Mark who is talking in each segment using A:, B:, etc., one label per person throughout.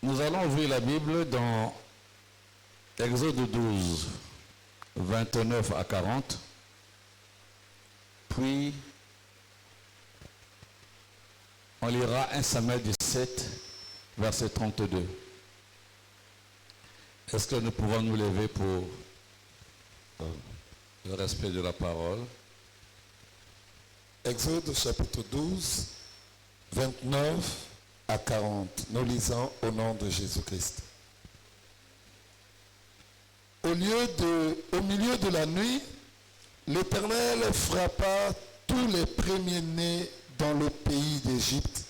A: Nous allons ouvrir la Bible dans Exode 12, 29 à 40. Puis, on lira 1 Samuel 17, verset 32. Est-ce que nous pouvons nous lever pour le respect de la parole?
B: Exode chapitre 12, 29 à 40. Nous lisons au nom de Jésus-Christ. Au milieu de la nuit, l'Éternel frappa tous les premiers-nés dans le pays d'Égypte.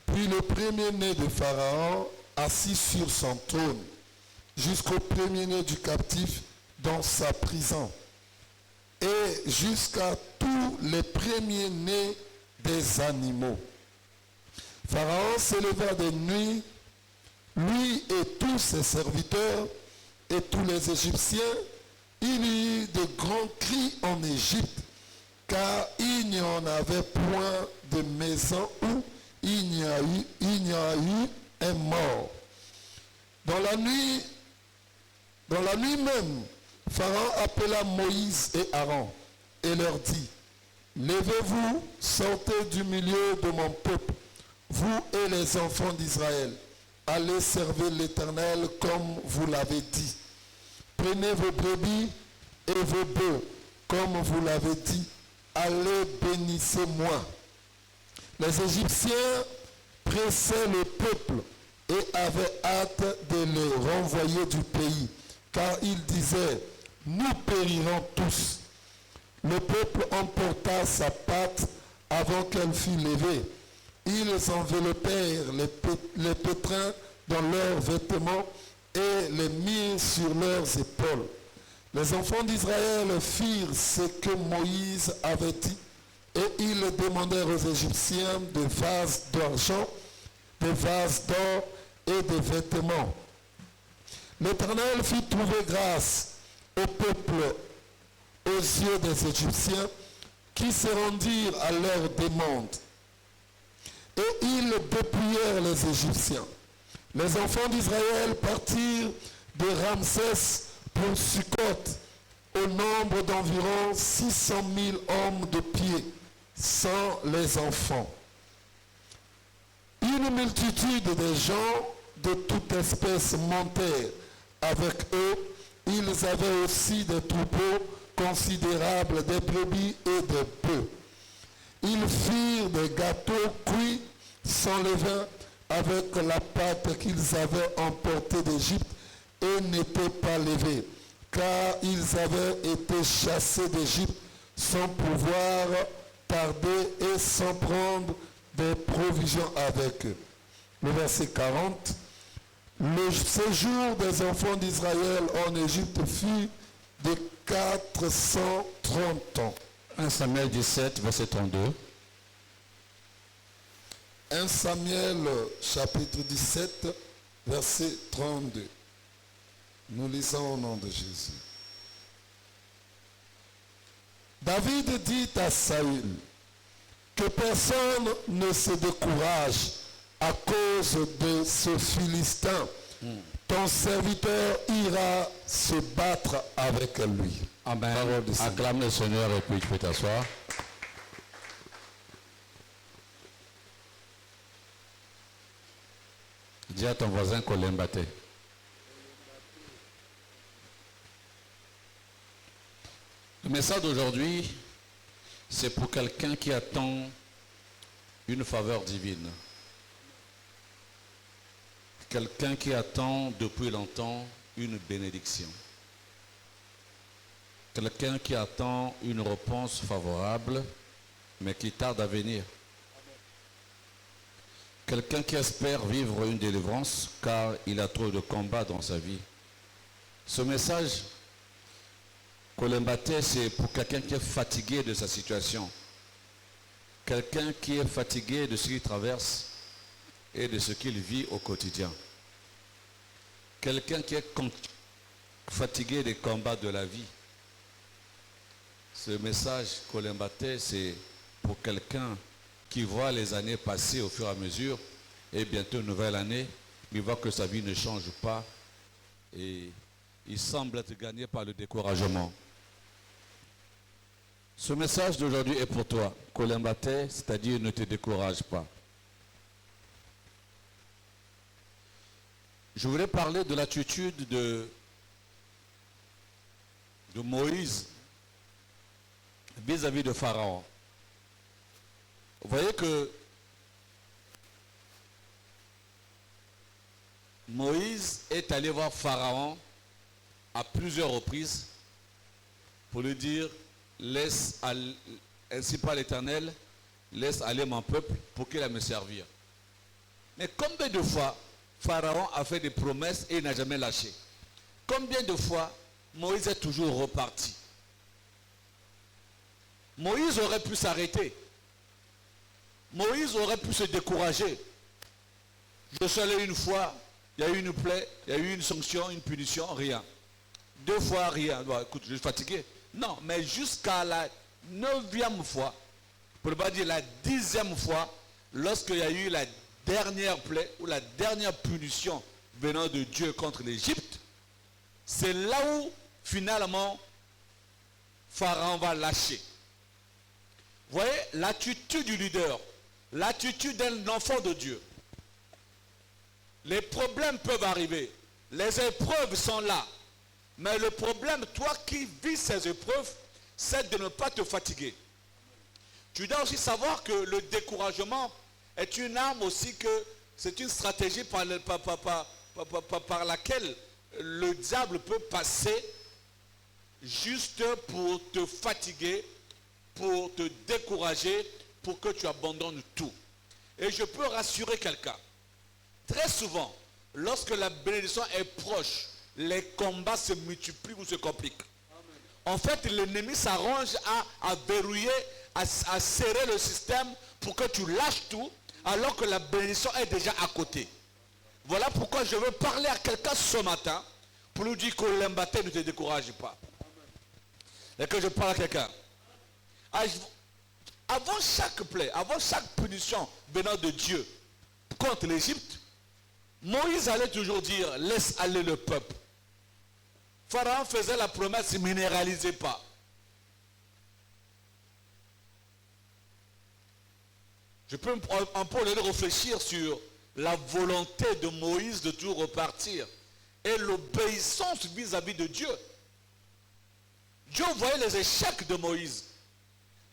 B: Puis le premier-né de Pharaon assis sur son trône, jusqu'au premier-né du captif dans sa prison, et jusqu'à tous les premiers-nés des animaux. Pharaon s'éleva de nuit, lui et tous ses serviteurs et tous les Égyptiens. Il y eut de grands cris en Égypte, car il n'y en avait point de maison où il n'y a eu un mort. Dans la nuit même, Pharaon appela Moïse et Aaron et leur dit: levez-vous, sortez du milieu de mon peuple, vous et les enfants d'Israël. Allez servir l'Éternel comme vous l'avez dit. Prenez vos brebis et vos bœufs comme vous l'avez dit. Allez, bénissez-moi. Les Égyptiens pressaient le peuple et avaient hâte de le renvoyer du pays, car ils disaient: nous périrons tous. Le peuple emporta sa pâte avant qu'elle fût levée. Ils enveloppèrent les pétrins dans leurs vêtements et les mirent sur leurs épaules. Les enfants d'Israël firent ce que Moïse avait dit, et ils demandèrent aux Égyptiens des vases d'argent, des vases d'or et des vêtements. L'Éternel fit trouver grâce au peuple aux yeux des Égyptiens, qui se rendirent à leur demande. Et ils dépouillèrent les Égyptiens. Les enfants d'Israël partirent de Ramsès pour Sukkot, au nombre d'environ 600 000 hommes de pied, sans les enfants. Une multitude de gens de toute espèce montèrent avec eux. Ils avaient aussi des troupeaux considérables, des brebis et des bœufs. Ils firent des gâteaux cuits sans levain avec la pâte qu'ils avaient emportée d'Égypte et n'étaient pas levés, car ils avaient été chassés d'Égypte sans pouvoir tarder et sans prendre des provisions avec eux. Le verset 40. Le séjour des enfants d'Israël en Égypte fut de 430 ans.
A: 1 Samuel 17, verset 32.
B: 1 Samuel chapitre 17, verset 32. Nous lisons au nom de Jésus. David dit à Saül que personne ne se décourage à cause de ce Philistin. Ton serviteur ira se battre avec lui.
A: Amen. Acclame le Seigneur et puis tu peux t'asseoir. Dis à ton voisin Kolembate. Le message d'aujourd'hui, c'est pour quelqu'un qui attend une faveur divine. Quelqu'un qui attend depuis longtemps une bénédiction. Quelqu'un qui attend une réponse favorable, mais qui tarde à venir. Quelqu'un qui espère vivre une délivrance, car il a trop de combats dans sa vie. Ce message, Kolembate, c'est pour quelqu'un qui est fatigué de sa situation. Quelqu'un qui est fatigué de ce qu'il traverse et de ce qu'il vit au quotidien. Quelqu'un qui est fatigué des combats de la vie. Ce message Kolembate, c'est pour quelqu'un qui voit les années passer au fur et à mesure, et bientôt une nouvelle année, il voit que sa vie ne change pas et il semble être gagné par le découragement. Ce message d'aujourd'hui est pour toi, Kolembate, c'est-à-dire ne te décourage pas. Je voulais parler de l'attitude de Moïse vis-à-vis de Pharaon. Vous voyez que Moïse est allé voir Pharaon à plusieurs reprises pour lui dire laisse aller, ainsi par l'Éternel, laisse aller mon peuple pour qu'il aille me servir. Mais combien de fois Pharaon a fait des promesses et il n'a jamais lâché? Combien de fois Moïse est toujours reparti? Moïse aurait pu s'arrêter. Moïse aurait pu se décourager. Je suis allé une fois, il y a eu une plaie, il y a eu une sanction, une punition, rien. 2 fois, rien. Bon, écoute, je suis fatigué. Non, mais jusqu'à la 9e fois, pour ne pas dire la 10e fois, lorsqu'il y a eu la dernière plaie ou la dernière punition venant de Dieu contre l'Égypte, c'est là où finalement Pharaon va lâcher. Vous voyez, l'attitude du leader, l'attitude d'un enfant de Dieu. Les problèmes peuvent arriver, les épreuves sont là. Mais le problème, toi qui vis ces épreuves, c'est de ne pas te fatiguer. Tu dois aussi savoir que le découragement est une arme aussi, que c'est une stratégie par laquelle le diable peut passer juste pour te fatiguer, pour te décourager, pour que tu abandonnes tout. Et je peux rassurer quelqu'un. Très souvent, lorsque la bénédiction est proche, les combats se multiplient ou se compliquent. En fait, l'ennemi s'arrange à verrouiller, à serrer le système pour que tu lâches tout, alors que la bénédiction est déjà à côté. Voilà pourquoi je veux parler à quelqu'un ce matin, pour lui dire que l'embatté ne te décourage pas. Et que je parle à quelqu'un. Avant chaque plaie, avant chaque punition venant de Dieu contre l'Égypte, Moïse allait toujours dire, laisse aller le peuple. Pharaon faisait la promesse, il ne minéralisait pas. Je peux un peu réfléchir sur la volonté de Moïse de toujours repartir et l'obéissance vis-à-vis de Dieu. Dieu voyait les échecs de Moïse.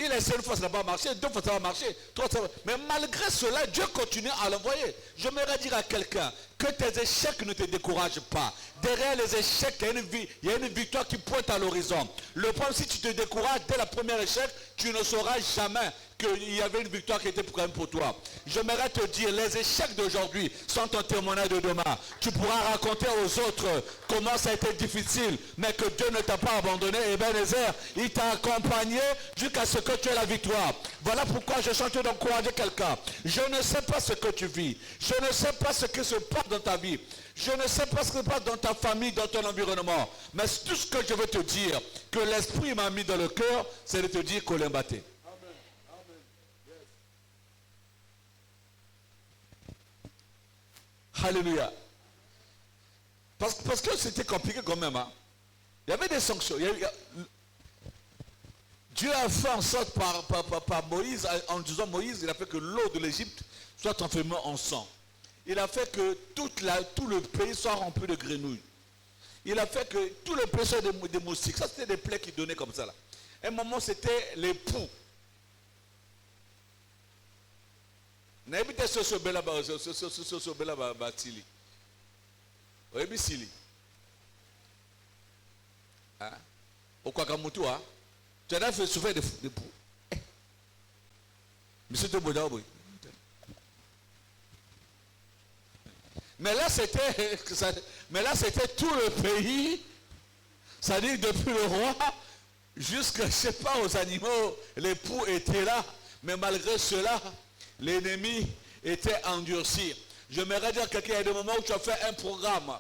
A: Il a essayé une fois, ça n'a pas marché, 2 fois ça va marcher, 3 ça va. Mais malgré cela, Dieu continue à l'envoyer. J'aimerais dire à quelqu'un que tes échecs ne te découragent pas. Derrière les échecs, il y a une victoire qui pointe à l'horizon. Le problème, si tu te décourages dès la première échec, tu ne sauras jamais qu'il y avait une victoire qui était prévue pour toi. J'aimerais te dire, les échecs d'aujourd'hui sont un témoignage de demain. Tu pourras raconter aux autres comment ça a été difficile, mais que Dieu ne t'a pas abandonné. Et Ebenezer, il t'a accompagné jusqu'à ce que tu aies la victoire. Voilà pourquoi je chante d'encourager quelqu'un. Je ne sais pas ce que tu vis. Je ne sais pas ce qui se passe dans ta vie. Je ne sais pas ce qui se passe dans ta famille, dans ton environnement. Mais tout ce que je veux te dire, que l'Esprit m'a mis dans le cœur, c'est de te dire Kolembate. Alléluia. Parce que c'était compliqué quand même. Hein. Il y avait des sanctions. Dieu a fait en sorte par Moïse, en disant Moïse, il a fait que l'eau de l'Égypte soit transformée en sang. Il a fait que tout le pays soit rempli de grenouilles. Il a fait que tout le pays soit des moustiques. Ça, c'était des plaies qui donnaient comme ça. Là. À un moment, c'était les poux. N'habitez ce bela batili. Oyebi sili. Hein? Au Kwakamutu, hein? Tu as fait souffrir de poux. Monsieur Tobodaoui. Mais là, c'était tout le pays. Ça dit depuis le roi jusqu'à, je sais pas, aux animaux, les poux étaient là. Mais malgré cela, l'ennemi était endurci. Je m'aimerais dire à quelqu'un, il y a des moments où tu as fait un programme.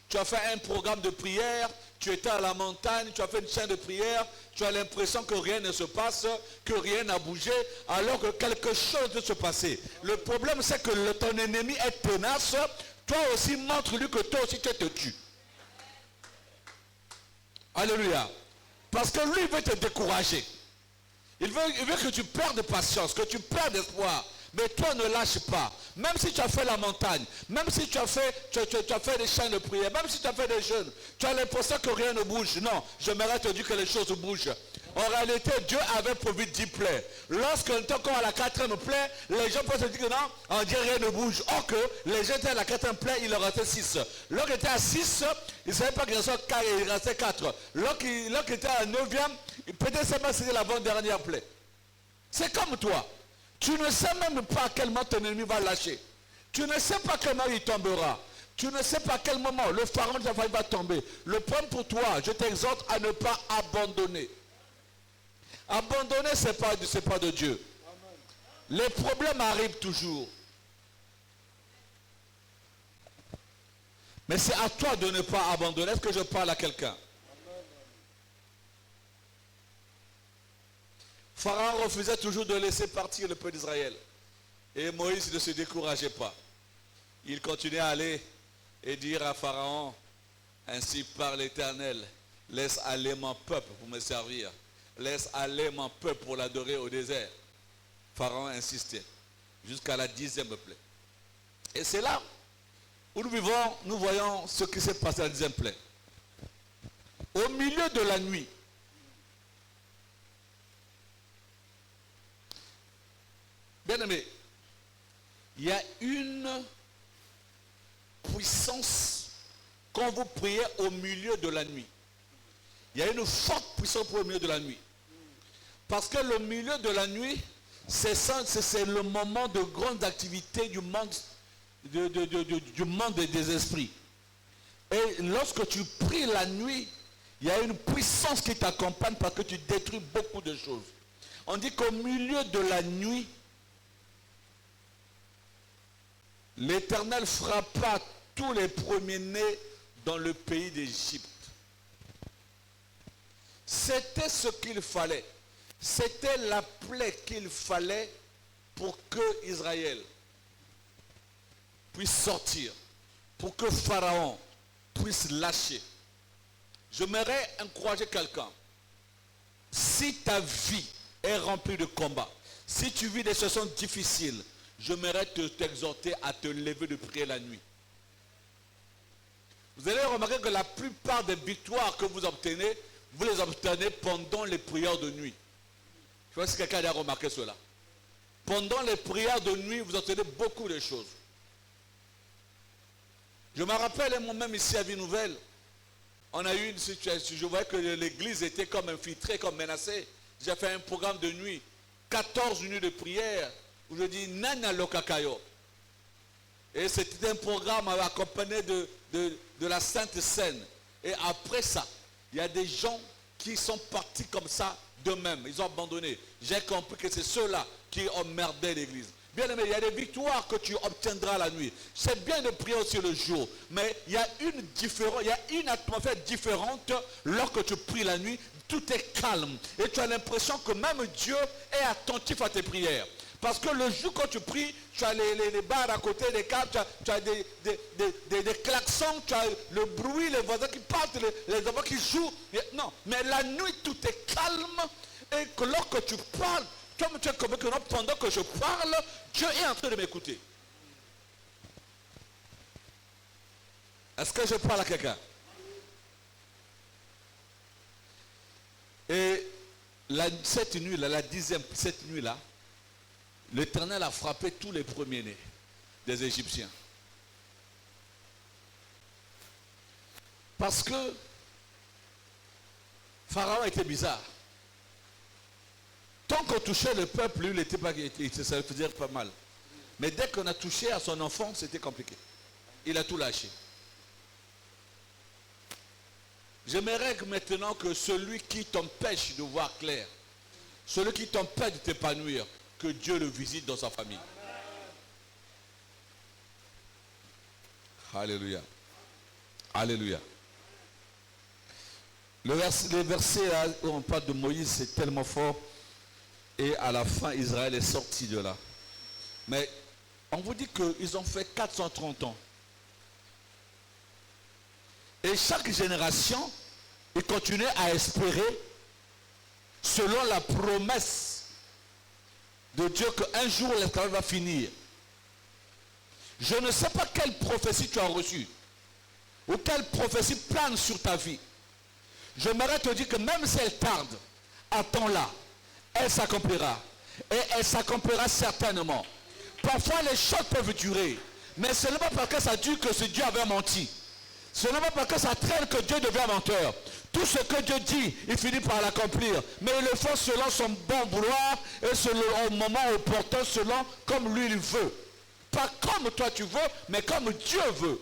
A: Tu as fait un programme de prière, tu étais à la montagne, tu as fait une chaîne de prière, tu as l'impression que rien ne se passe, que rien n'a bougé, alors que quelque chose doit se passer. Le problème, c'est que ton ennemi est tenace. Toi aussi, montre-lui que toi aussi tu te tues. Alléluia. Parce que lui, il veut te décourager. Il veut que tu perdes patience, que tu perdes espoir. Mais toi, ne lâche pas. Même si tu as fait la montagne, même si tu as fait des chants de prière, même si tu as fait des jeûnes, tu as l'impression que rien ne bouge. Non, j'aimerais te dire que les choses bougent. En réalité, Dieu avait prévu 10 plaies. Lorsqu'on est encore à la 4e plaie, les gens peuvent se dire que non, on dit rien ne bouge. Or que les gens étaient à la 4e plaie, il leur restait 6. Lorsqu'ils étaient à 6, ils ne savaient pas qu'il restait 4. Lorsqu'ils étaient à la 9e, peut-être seulement c'était l'avant-dernière plaie. C'est comme toi. Tu ne sais même pas à quel moment ton ennemi va lâcher. Tu ne sais pas à quel moment il tombera. Tu ne sais pas à quel moment le pharaon de ta famille va tomber. Le problème pour toi, je t'exhorte à ne pas abandonner. Abandonner, ce n'est pas de Dieu. Les problèmes arrivent toujours. Mais c'est à toi de ne pas abandonner. Est-ce que je parle à quelqu'un? Pharaon refusait toujours de laisser partir le peuple d'Israël. Et Moïse ne se décourageait pas. Il continuait à aller et dire à Pharaon, ainsi parle l'Éternel, laisse aller mon peuple pour me servir. Laisse aller mon peuple pour l'adorer au désert. Pharaon insistait jusqu'à la 10e plaie. Et c'est là où nous voyons ce qui s'est passé à la 10e plaie. Au milieu de la nuit, bien aimé, il y a une puissance quand vous priez au milieu de la nuit. Il y a une forte puissance au milieu de la nuit. Parce que le milieu de la nuit, c'est le moment de grande activité du monde, du monde des esprits. Et lorsque tu pries la nuit, il y a une puissance qui t'accompagne parce que tu détruis beaucoup de choses. On dit qu'au milieu de la nuit, l'Éternel frappa tous les premiers-nés dans le pays d'Égypte. C'était ce qu'il fallait. C'était la plaie qu'il fallait pour que Israël puisse sortir, pour que Pharaon puisse lâcher. J'aimerais encourager quelqu'un. Si ta vie est remplie de combats, si tu vis des situations difficiles, j'aimerais t'exhorter à te lever de prier la nuit. Vous allez remarquer que la plupart des victoires que vous obtenez, vous les obtenez pendant les prières de nuit. Je ne sais pas si quelqu'un a remarqué cela. Pendant les prières de nuit, vous obtenez beaucoup de choses. Je me rappelle moi-même ici à Vie Nouvelle, on a eu une situation, je voyais que l'église était comme infiltrée, comme menacée. J'ai fait un programme de nuit, 14 nuits de prière, où je dis Nana Lokakayo. Et c'était un programme accompagné de la Sainte Seine. Et après ça, il y a des gens qui sont partis comme ça d'eux-mêmes. Ils ont abandonné. J'ai compris que c'est ceux-là qui emmerdaient l'église. Bien aimé, il y a des victoires que tu obtiendras la nuit. C'est bien de prier aussi le jour. Mais il y a une atmosphère différente lorsque tu pries la nuit. Tout est calme. Et tu as l'impression que même Dieu est attentif à tes prières. Parce que le jour quand tu pries, tu as les barres à côté des câbles, tu as des klaxons, tu as le bruit, les voisins qui partent, les enfants qui jouent. Non, mais la nuit, tout est calme. Et que lorsque tu parles, comme tu es convaincu que pendant que je parle, Dieu est en train de m'écouter. Est-ce que je parle à quelqu'un? Et cette nuit-là, la 10e, cette nuit-là, l'Éternel a frappé tous les premiers-nés des Égyptiens. Parce que Pharaon était bizarre. Tant qu'on touchait le peuple, lui, ça le faisait pas mal. Mais dès qu'on a touché à son enfant, c'était compliqué. Il a tout lâché. J'aimerais que maintenant que celui qui t'empêche de voir clair, celui qui t'empêche de t'épanouir, que Dieu le visite dans sa famille. Alléluia. Alléluia. Les versets où on parle de Moïse, c'est tellement fort. Et à la fin, Israël est sorti de là. Mais on vous dit qu'ils ont fait 430 ans. Et chaque génération, il continuait à espérer, selon la promesse de Dieu, qu'un jour l'esclavage va finir. Je ne sais pas quelle prophétie tu as reçue, ou quelle prophétie plane sur ta vie. J'aimerais te dire que même si elle tarde, attends-la, elle s'accomplira. Et elle s'accomplira certainement. Parfois les choses peuvent durer, mais ce n'est pas parce que ça dure que ce Dieu avait menti. Ce n'est pas parce que ça traîne que Dieu devient menteur. Tout ce que Dieu dit, il finit par l'accomplir. Mais il le fait selon son bon vouloir et selon au moment opportun, selon comme lui il veut. Pas comme toi tu veux, mais comme Dieu veut.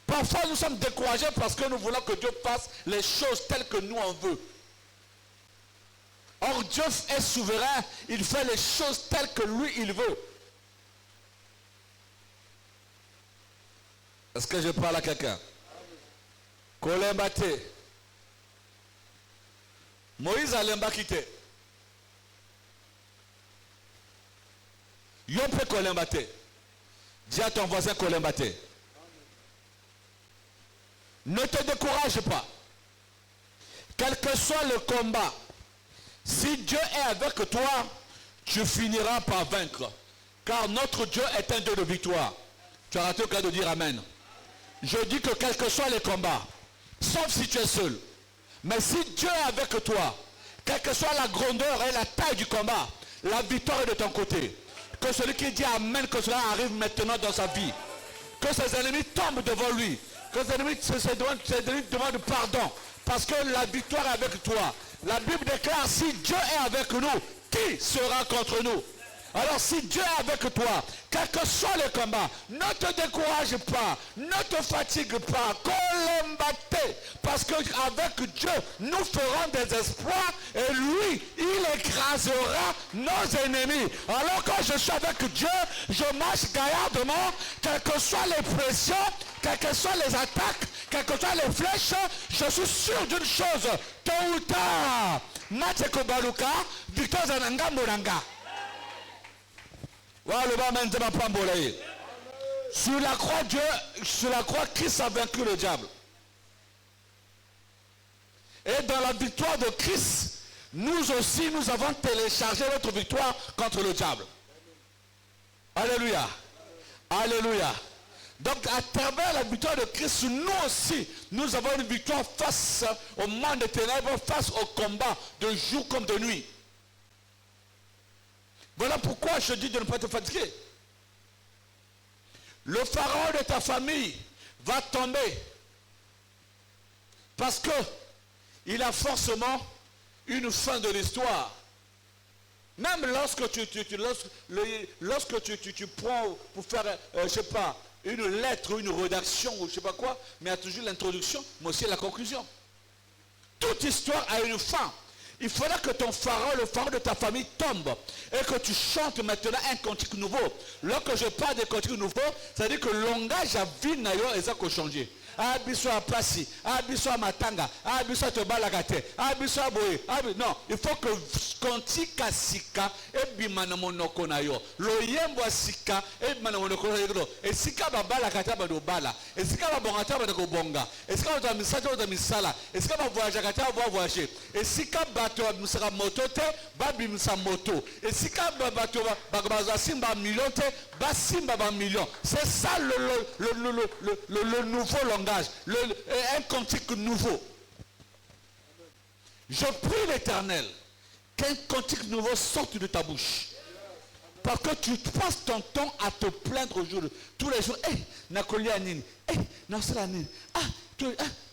A: Parfois nous sommes découragés parce que nous voulons que Dieu fasse les choses telles que nous on veut. Or Dieu est souverain, il fait les choses telles que lui il veut. Est-ce que je parle à quelqu'un? Kolembate. Moïse a l'embakité. Yompe kolembate. Dis à ton voisin kolembate. Ne te décourage pas. Quel que soit le combat, si Dieu est avec toi, tu finiras par vaincre. Car notre Dieu est un Dieu de victoire. Tu as raté le cas de dire Amen. Je dis que quels que soient les combats, sauf si tu es seul, mais si Dieu est avec toi, quelle que soit la grandeur et la taille du combat, la victoire est de ton côté. Que celui qui dit Amen, que cela arrive maintenant dans sa vie. Que ses ennemis tombent devant lui. Que ses ennemis demandent pardon. Parce que la victoire est avec toi. La Bible déclare, si Dieu est avec nous, qui sera contre nous? Alors si Dieu est avec toi, quel que soit le combat, ne te décourage pas, ne te fatigue pas, colombaté, parce qu'avec Dieu, nous ferons des espoirs et lui, il écrasera nos ennemis. Alors quand je suis avec Dieu, je marche gaillardement, quelles que soient les pressions, quelles que soient les attaques, quelles que soient les flèches, je suis sûr d'une chose, tôt ou tard, Mateko Baluka, Victor Zananga Moranga. Sur la croix, Dieu, sur la croix, Christ a vaincu le diable. Et dans la victoire de Christ, nous aussi, nous avons téléchargé notre victoire contre le diable. Alléluia. Alléluia. Donc à travers la victoire de Christ, nous aussi, nous avons une victoire face au monde des ténèbres, face au combat de jour comme de nuit. Voilà pourquoi je dis de ne pas te fatiguer. Le pharaon de ta famille va tomber. Parce que il a forcément une fin de l'histoire. Même lorsque tu prends pour faire, je sais pas, une lettre ou une rédaction ou je sais pas quoi, mais il y a toujours l'introduction, mais aussi la conclusion. Toute histoire a une fin. Il faudra que ton pharaon, le pharaon de ta famille tombe et que tu chantes maintenant un cantique nouveau. Lorsque je parle de cantique nouveau, ça veut dire que le langage à vie n'a pas changé. Abiso à Plassi, Abiso à Matanga, Abiso à Tobalagate, Abiso à Boé. Non, il faut que cantique à Sika et bimana monoko na yo. Lo yembo Sika et bimana monoko na yo. Et Sika babala kata ba do bala. Et Sika babongata ba do bonga. Et Sika ba misala ba misala. Et Sika ba voyage kata ba voyager. Et Sika bato ba misala moto te ba bimisa moto. Et Sika bato ba simba million te ba simba ba million. C'est ça le nouveau langage. Un cantique nouveau. Je prie l'Éternel qu'un cantique nouveau sorte de ta bouche. Parce que tu passes ton temps à te plaindre tous les jours. Nakolia nini. Nausala nini.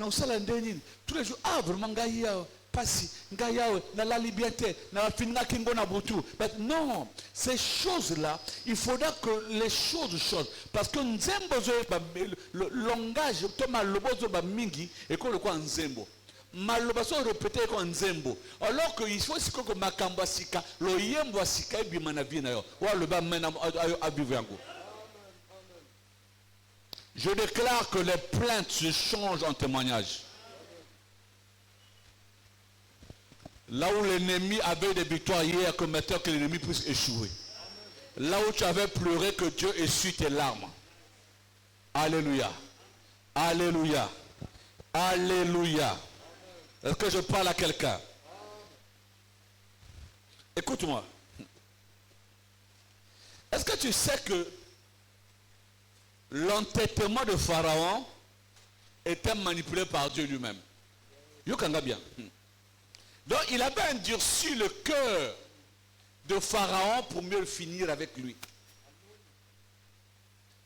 A: Nausala nini. Tous les jours. Vraiment, gaïa. Passi. Gaïa. Na la liberté. Na finna kingo na butu. Mais non. Ces choses-là, il faudra que les choses changent. Parce que le langage, Thomas Lobozo Mingi, et qu'on le croit en Zembo. Malobaso répété comme Nzembo. Alors qu'il faut que Makamba Sika, le Yembo Sika, et Bimanavina, ou le Bamena Abivango. Je déclare que les plaintes se changent en témoignage. Là où l'ennemi avait des victoires hier, que maintenant que l'ennemi puisse échouer. Là où tu avais pleuré, que Dieu essuie tes larmes. Alléluia. Alléluia. Alléluia. Est-ce que je parle à quelqu'un? Écoute-moi. Est-ce que tu sais que l'entêtement de Pharaon était manipulé par Dieu lui-même? Yokanga bien. Donc il avait endurci le cœur de Pharaon pour mieux finir avec lui.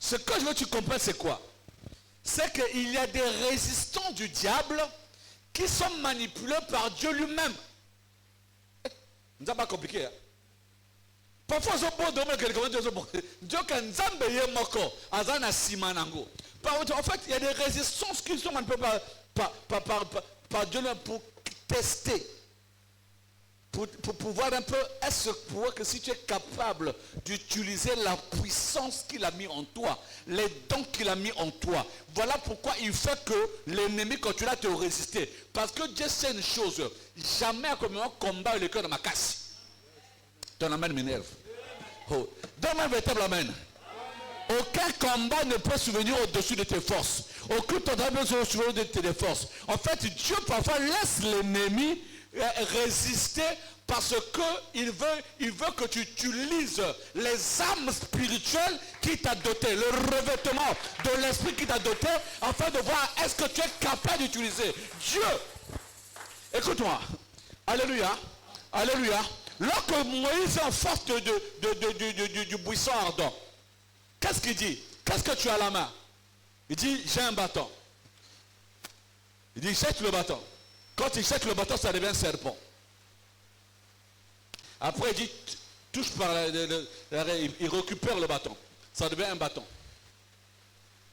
A: Ce que je veux que tu comprennes, c'est quoi? C'est qu'il y a des résistants du diable qui sont manipulés par Dieu lui-même. Ce n'est pas compliqué. Hein? Parfois, Dieu en fait, il y a des résistances qui sont manipulées par Dieu pour tester. Pour pouvoir un peu, est-ce que si tu es capable d'utiliser la puissance qu'il a mis en toi, les dons qu'il a mis en toi, voilà pourquoi il fait que l'ennemi continue à te résister. Parce que Dieu sait une chose, jamais à un combat le cœur de ma casse. Ton amen m'énerve. Oh. Donne-moi un véritable amen. Aucun combat ne peut survenir au-dessus de tes forces. Aucun combat ne peut survenir au-dessus de tes forces. En fait, Dieu parfois laisse l'ennemi résister parce qu'il veut que tu utilises les armes spirituelles qui t'a doté, le revêtement de l'esprit qui t'a doté, afin de voir est-ce que tu es capable d'utiliser. Dieu, écoute-moi, alléluia, alléluia. Lorsque Moïse est en face du buisson ardent, qu'est-ce qu'il dit? Qu'est-ce que tu as à la main? Il dit, j'ai un bâton. Il dit, jette le bâton. Quand il jette le bâton, ça devient un serpent. Après, il dit, touche par il récupère le bâton. Ça devient un bâton.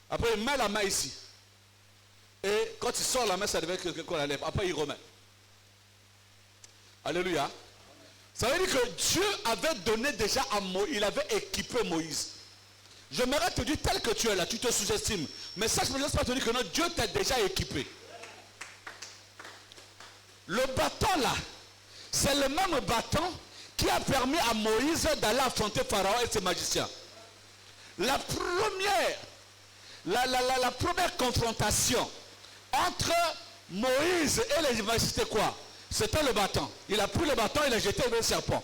A: Après, il met la main ici. Et quand il sort la main, ça devient quoi la lèvre. Après, il remet. Alléluia. Ça veut dire que Dieu avait donné déjà à Moïse, il avait équipé Moïse. J'aimerais te dire tel que tu es là, tu te sous-estimes. Mais ça, je ne me laisse pas te dire que non, Dieu t'a déjà équipé. Le bâton là, c'est le même bâton qui a permis à Moïse d'aller affronter Pharaon et ses magiciens. La première confrontation entre Moïse et les magiciens, c'était quoi? C'était le bâton. Il a pris le bâton, il a jeté le serpent.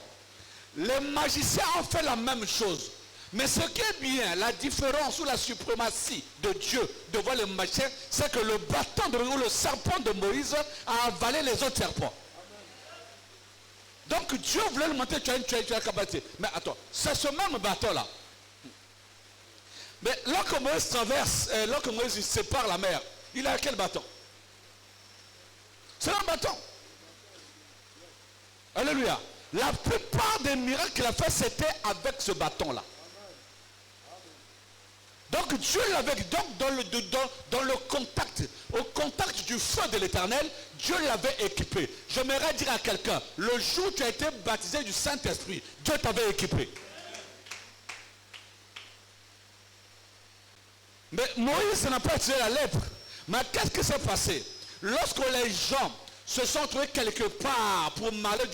A: Les magiciens ont fait la même chose. Mais ce qui est bien, la différence ou la suprématie de Dieu devant les magiciens, c'est que le bâton ou le serpent de Moïse a avalé les autres serpents. Donc Dieu voulait lui montrer que tu as la capacité. Mais attends, c'est ce même bâton-là. Mais lorsque Moïse traverse, lorsque Moïse sépare la mer, il a quel bâton? C'est un bâton. Alléluia. La plupart des miracles qu'il a fait, c'était avec ce bâton-là. Donc Dieu l'avait, donc dans le contact, au contact du feu de l'Éternel, Dieu l'avait équipé. J'aimerais dire à quelqu'un, le jour où tu as été baptisé du Saint-Esprit, Dieu t'avait équipé. Mais Moïse n'a pas tiré la lèpre. Mais qu'est-ce qui s'est passé? Lorsque les gens se sont trouvés quelque part pour parler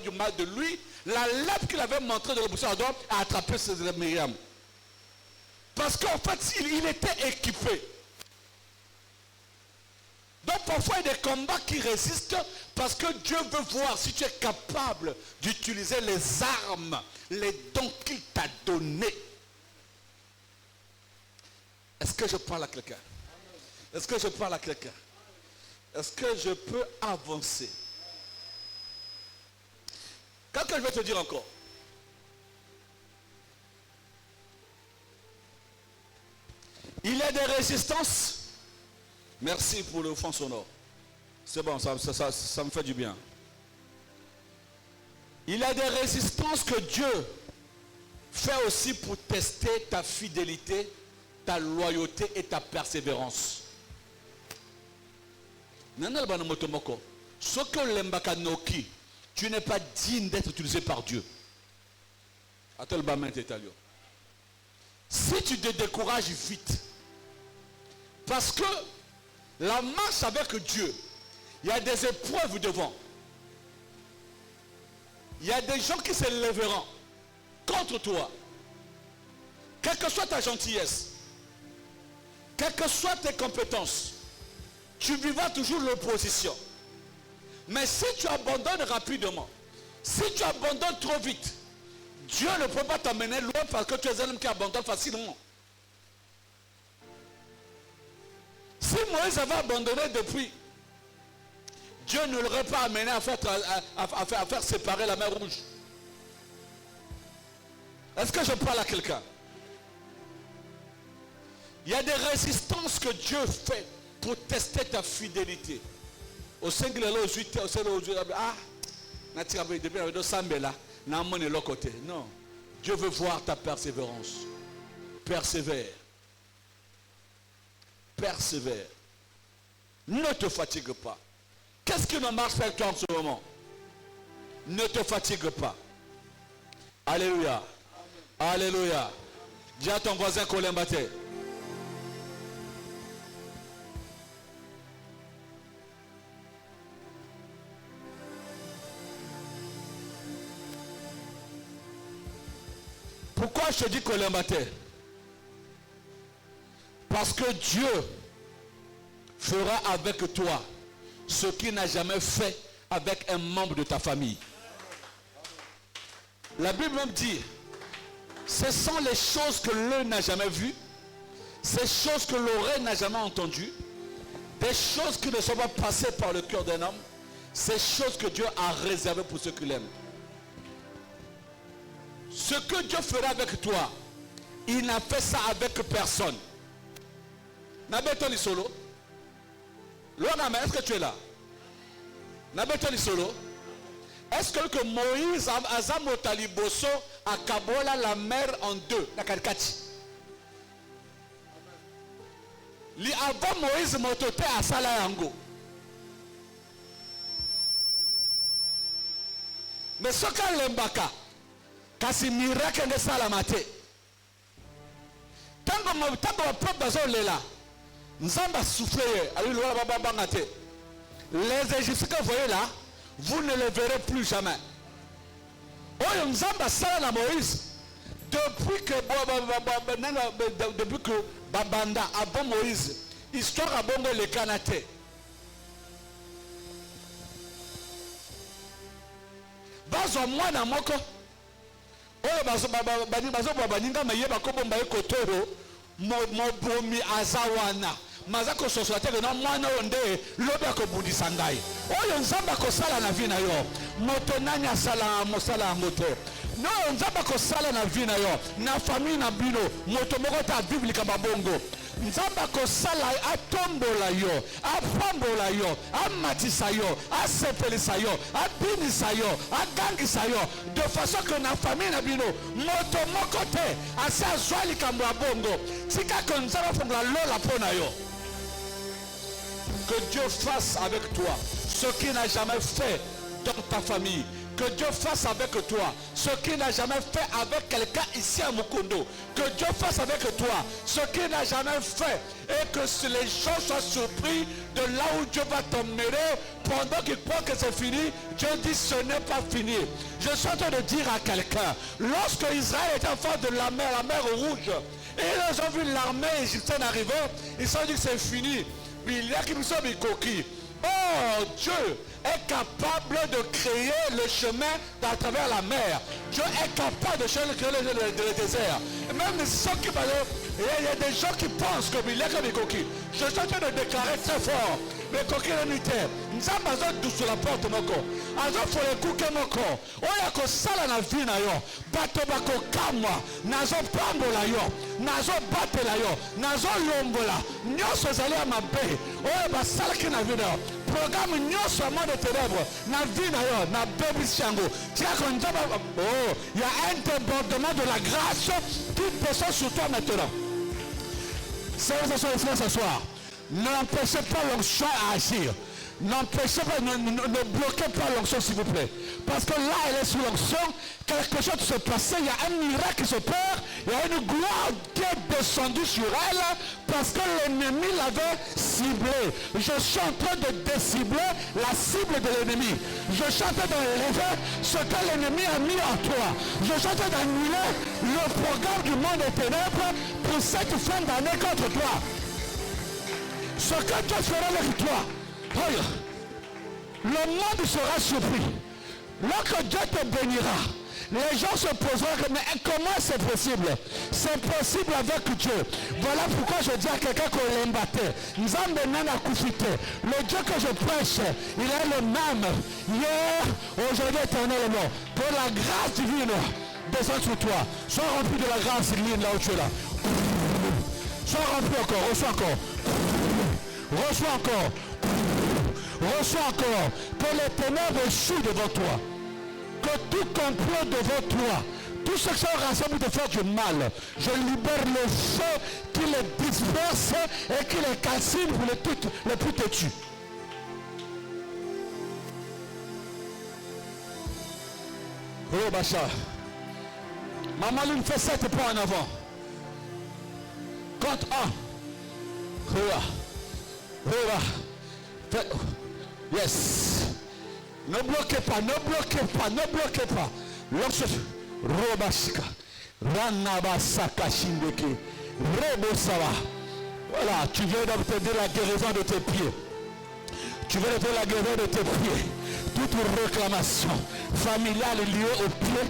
A: du mal de lui, la lèpre qu'il avait montrée de le buisson ardent a attrapé Myriam. Parce qu'en fait, il était équipé. Donc parfois, il y a des combats qui résistent parce que Dieu veut voir si tu es capable d'utiliser les armes, les dons qu'il t'a donnés. Est-ce que je parle à quelqu'un? Est-ce que je parle à quelqu'un? Est-ce que je peux avancer? Qu'est-ce que je vais te dire encore? Il y a des résistances. Merci pour le fond sonore. C'est bon, ça me fait du bien. Il y a des résistances que Dieu fait aussi pour tester ta fidélité, ta loyauté et ta persévérance. Tu n'es pas digne d'être utilisé par Dieu. Si tu te décourages vite, parce que la marche avec Dieu, il y a des épreuves devant. Il y a des gens qui se lèveront contre toi. Quelle que soit ta gentillesse, quelles que soient tes compétences, tu vivras toujours l'opposition. Mais si tu abandonnes rapidement, si tu abandonnes trop vite, Dieu ne peut pas t'amener loin parce que tu es un homme qui abandonne facilement. Si Moïse avait abandonné depuis, Dieu ne l'aurait pas amené à faire séparer la mer Rouge. Est-ce que je parle à quelqu'un? Il y a des résistances que Dieu fait pour tester ta fidélité. Au sein de l'autre, non. Dieu veut voir ta persévérance. Persévère. Persévère. Ne te fatigue pas. Qu'est-ce qui ne marche pas avec toi en ce moment? Ne te fatigue pas. Alléluia. Alléluia. Dis à ton voisin qu'on l'aime battre. Pourquoi je te dis qu'on l'aime battre? Parce que Dieu fera avec toi ce qu'il n'a jamais fait avec un membre de ta famille. La Bible même dit, ce sont les choses que l'œil n'a jamais vues, ces choses que l'oreille n'a jamais entendues, des choses qui ne sont pas passées par le cœur d'un homme, ces choses que Dieu a réservées pour ceux qui l'aiment. Ce que Dieu fera avec toi, il n'a fait ça avec personne. Nabetoni solo. Est-ce que tu es là? Nabetoni solo. Est-ce que Moïse a Zamotaliboso a Kabola la mer en deux? La Karkati. Li avant Moïse motote à Salayango. Mais ce qu'a l'embaka, kasi miracle de Salamate. Tango propre dans là. Nzamba soufflé. Les Égyptiens que vous voyez là, vous ne les verrez plus jamais. Oh, Nzamba sala Moïse. Depuis que Babanda a bon Moïse, histoire a bon le Canate. Bazo mwana moko. Oh, baninga mayeba kobomba ekotoro mobomi azawana. Mazako soswate que non mwana onde lobi akobundisa ngai. Oyo nzamba kosala na vie na yo. Moto nani asala mosala moto. No nzamba kosala na vie na yo. Na famille na bino moto moko ta biblika babongo. Nzamba kosala atombola yo, apambola yo, amatisa yo, asepelisa yo, abinisa yo, agangisa yo, de façon que na famille na bino moto moko te asa zwali kambo abongo. Tika ko nzamba fongola lola pona yo. Que Dieu fasse avec toi ce qu'il n'a jamais fait dans ta famille. Que Dieu fasse avec toi ce qu'il n'a jamais fait avec quelqu'un ici à Mukondo. Que Dieu fasse avec toi ce qu'il n'a jamais fait. Et que les gens soient surpris de là où Dieu va t'emmener. Pendant qu'ils croient que c'est fini, Dieu dit ce n'est pas fini. Je suis en train de dire à quelqu'un, lorsque Israël était en face de la mer rouge, et ils ont vu l'armée égyptienne arriver, ils se sont dit que c'est fini. Oh, Dieu est capable de créer le chemin à travers la mer. Dieu est capable de créer le désert. Et même ceux qui il y a des gens qui pensent que il y a comme des coquilles. Je suis en train de déclarer très fort. Mais coquilles unitaires. Nous avons tous sur la porte moko. Azo faut les coups moko. Oya ko sala na vie na yo. Bato bako kamwa. Nazo pambola yo. Nazo batela yo. Nazo lombola. Nyoso zali ya mabe. Oya ba sala ki na vie na yo. Programme nyoso monde de ténèbres. Na vie na yo. Na baby shango. Tia ko njaba. Oh, il y a un débordement de la grâce qui descend sur toi maintenant. C'est ce soir. N'empêchez pas l'onction à agir. N'empêchez pas, ne bloquez pas l'onction s'il vous plaît. Parce que là, elle est sous l'onction, quelque chose se passait, il y a un miracle qui se perd, il y a une gloire qui est descendue sur elle, parce que l'ennemi l'avait ciblée. Je suis en train de décibler la cible de l'ennemi. Je suis en train d'enlever ce que l'ennemi a mis en toi. Je suis en train d'annuler le programme du monde des ténèbres pour cette fin d'année contre toi.
C: Ce que Dieu fera avec toi, le monde sera surpris. Lorsque Dieu te bénira, les gens se poseront, mais comment c'est possible? C'est possible avec Dieu. Voilà pourquoi je dis à quelqu'un qu'on l'embattait. Le Dieu que je prêche, il est le même hier, aujourd'hui, éternellement. Que la grâce divine descende sur toi. Sois rempli de la grâce divine là où tu es là. Sois rempli encore, reçois encore. Reçois encore. Reçois encore. Que les ténèbres échouent devant toi. Que tout complot devant toi, tout ce qui sont rassemblés pour te faire du mal, je libère le feu qui les disperse et qui les calcine pour les plus têtus. Oh Bacha. Maman Lune fait 7 pas en avant. Compte 1. Yes. Ne bloquez pas, ne bloquez pas, ne bloquez pas. Lorsque Robashika, Ranabasaka Shindeke, Rebosawa. Voilà, tu viens d'obtenir la guérison de tes pieds. Tu viens d'obtenir la guérison de tes pieds. Toute réclamation familiale liée aux pieds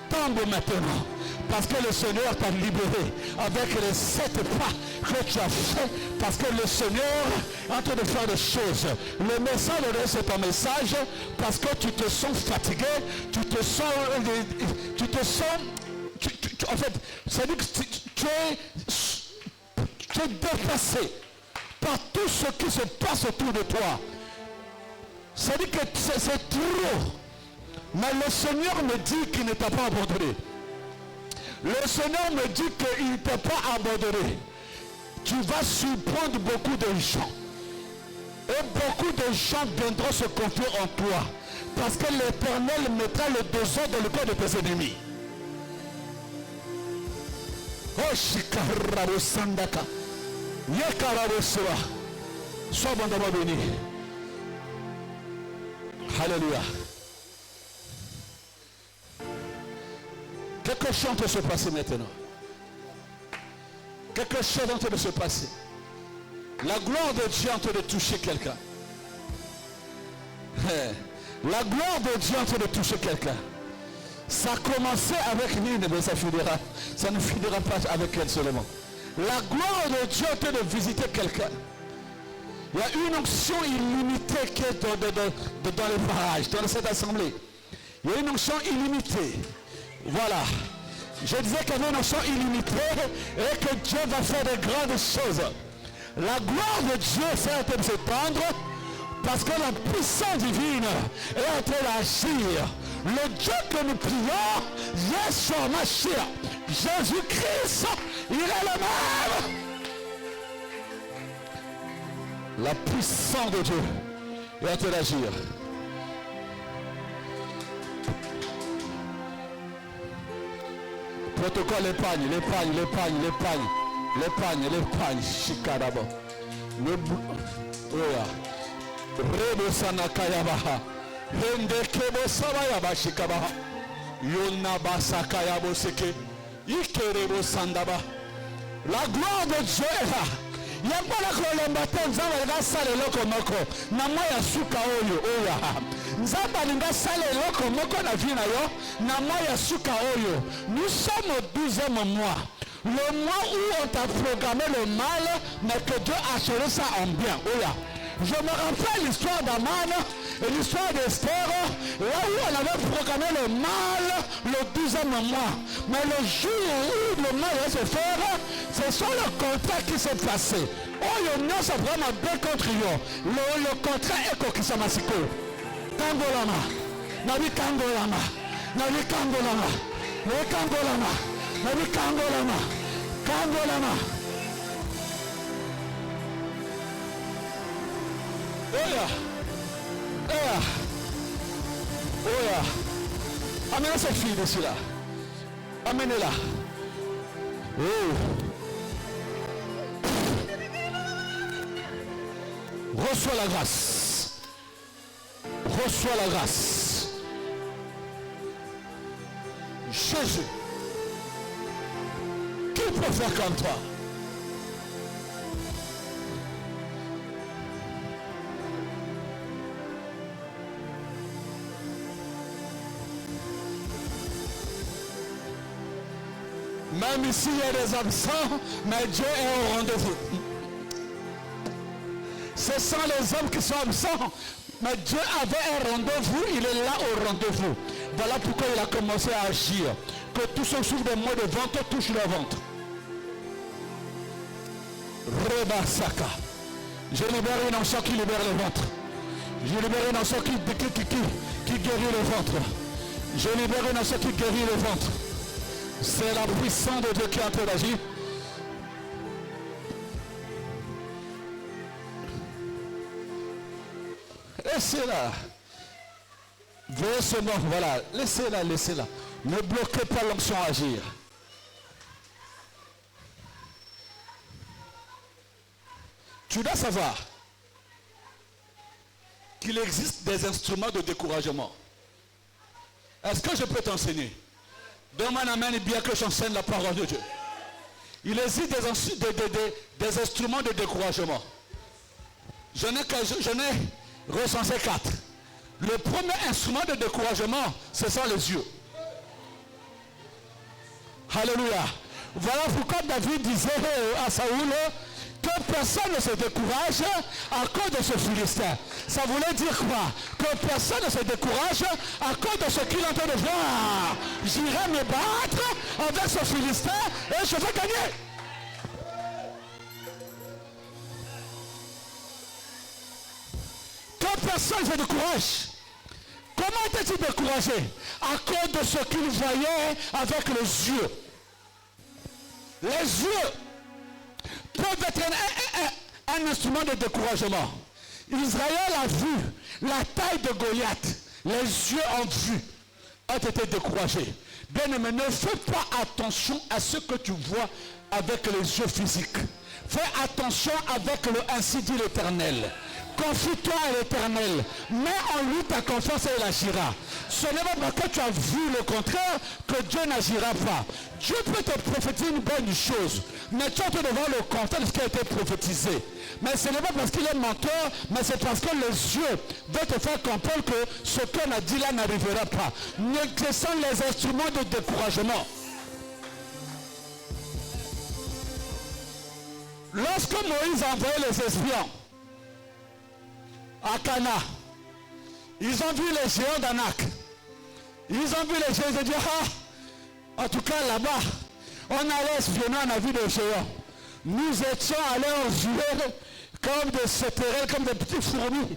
C: tombe maintenant. Parce que le Seigneur t'a libéré avec les 7 pas que tu as fait. Parce que le Seigneur est en train de faire des choses. Le message c'est un message parce que tu te sens fatigué, tu te sens en fait, c'est-à-dire que tu es dépassé par tout ce qui se passe autour de toi. C'est-à-dire que c'est trop. Mais le Seigneur me dit qu'il ne t'a pas abandonné. Le Seigneur me dit qu'il ne t'a pas abandonné. Tu vas surprendre beaucoup de gens. Et beaucoup de gens viendront se confier en toi. Parce que l'Éternel mettra le désordre dans le corps de tes ennemis. Oh Shikarabo Sandaka. Yekarabo Sewa. Sois abondamment béni. Alléluia. Quelque chose est en train de se passer maintenant. Quelque chose est en train de se passer. La gloire de Dieu est en train de toucher quelqu'un. La gloire de Dieu est en train de toucher quelqu'un. Ça a commencé avec Nine, mais ça ne finira pas avec elle seulement. La gloire de Dieu est en train de visiter quelqu'un. Il y a une onction illimitée qui est dans les parages, dans cette assemblée. Il y a une onction illimitée. Voilà. Je disais qu'il y avait une onction illimitée et que Dieu va faire de grandes choses. La gloire de Dieu est en train de s'étendre parce que la puissance divine est en train d'agir. Le Dieu que nous prions, Yeshua Mashiach, Jésus-Christ, il est le même. La puissance de Dieu est en train d'agir. Protocole l'épargne, Chikarabo. Rebo Sanakayabaha. Rendekebo Sabayaba Shikabaha. Yonaba Sakayabo Seke. Ikerebo Sandaba. La gloire de Dieu est là. Il n'y a pas la colombaté, nous avons salé le comoko. Namaya suka oyo, oya. Nzabalinga sale loko moko na vie na yo, namaya suka oyo. Nous sommes au 12e mois. Le mois où on t'a programmé le mal, mais que Dieu a changé ça en bien. Oya. Je me rappelle l'histoire d'Aman et l'histoire d'Esther, là où on avait programmé le mal le 12e mois. Mais le jour où le mal va se faire, c'est sur le contrat qui s'est passé. Oh, il y a vraiment bien contre eux. Le contrat est quoi qui s'est massacré. Kangolama, Nabi Kangolama, Nabi Kangolama, Nabi Kangolama, Nabi Kangolama, Kangolama. Oh yeah. Oh yeah. Amenez cette fille dessus là. Amenez-la. Oh. Reçois la grâce. Reçois la grâce. Jésus. Qui peut faire comme toi? Même ici, il y a des absents, mais Dieu est au rendez-vous. Ce sont les hommes qui sont absents, mais Dieu avait un rendez-vous, il est là au rendez-vous. Voilà pourquoi il a commencé à agir. Que tous ceux qui souffrent des maux de ventre touchent leur ventre. Reba Saka. Je libère une onction qui libère le ventre. Je libère une onction qui guérit le ventre. Je libère une onction qui guérit le ventre. C'est la puissance de Dieu qui est en train d'agir. Laissez-la. Veuillez seulement, voilà, laissez-la, laissez-la. Ne bloquez pas l'onction à agir. Tu dois savoir qu'il existe des instruments de découragement. Est-ce que je peux t'enseigner? Donne-moi un amen bien que j'enseigne la parole de Dieu. Il existe des instruments de découragement. J'en ai recensé 4. Le premier instrument de découragement, ce sont les yeux. Alléluia. Voilà pourquoi David disait à Saoul que personne ne se décourage à cause de ce Philistin. Ça voulait dire quoi? Que personne ne se décourage à cause de ce qu'il est en train de voir. J'irai me battre avec ce Philistin et je vais gagner. Que personne ne se décourage. Comment était-il découragé? À cause de ce qu'il voyait avec les yeux. Les yeux peuvent être un instrument de découragement. Israël a vu la taille de Goliath. Les yeux ont vu, ont été découragés. Bien aimé, ne fais pas attention à ce que tu vois avec les yeux physiques. Fais attention avec le ainsi dit l'Éternel. Confie-toi à l'Éternel. Mets en lui ta confiance et il agira. Ce n'est pas parce que tu as vu le contraire que Dieu n'agira pas. Dieu peut te prophétiser une bonne chose, mais tu as de voir le contraire de ce qui a été prophétisé. Mais ce n'est pas parce qu'il est menteur, mais c'est parce que les yeux veulent te faire comprendre que ce qu'on a dit là n'arrivera pas. Ce sont les instruments de découragement. Lorsque Moïse a envoyé les espions à Cana, ils ont vu les géants d'Anak. Ils ont vu les géants, ils ont dit, ah, en tout cas là-bas, on allait espionner, on a vu des géants. Nous étions allés en jouer comme des sauterelles, comme des petites fourmis.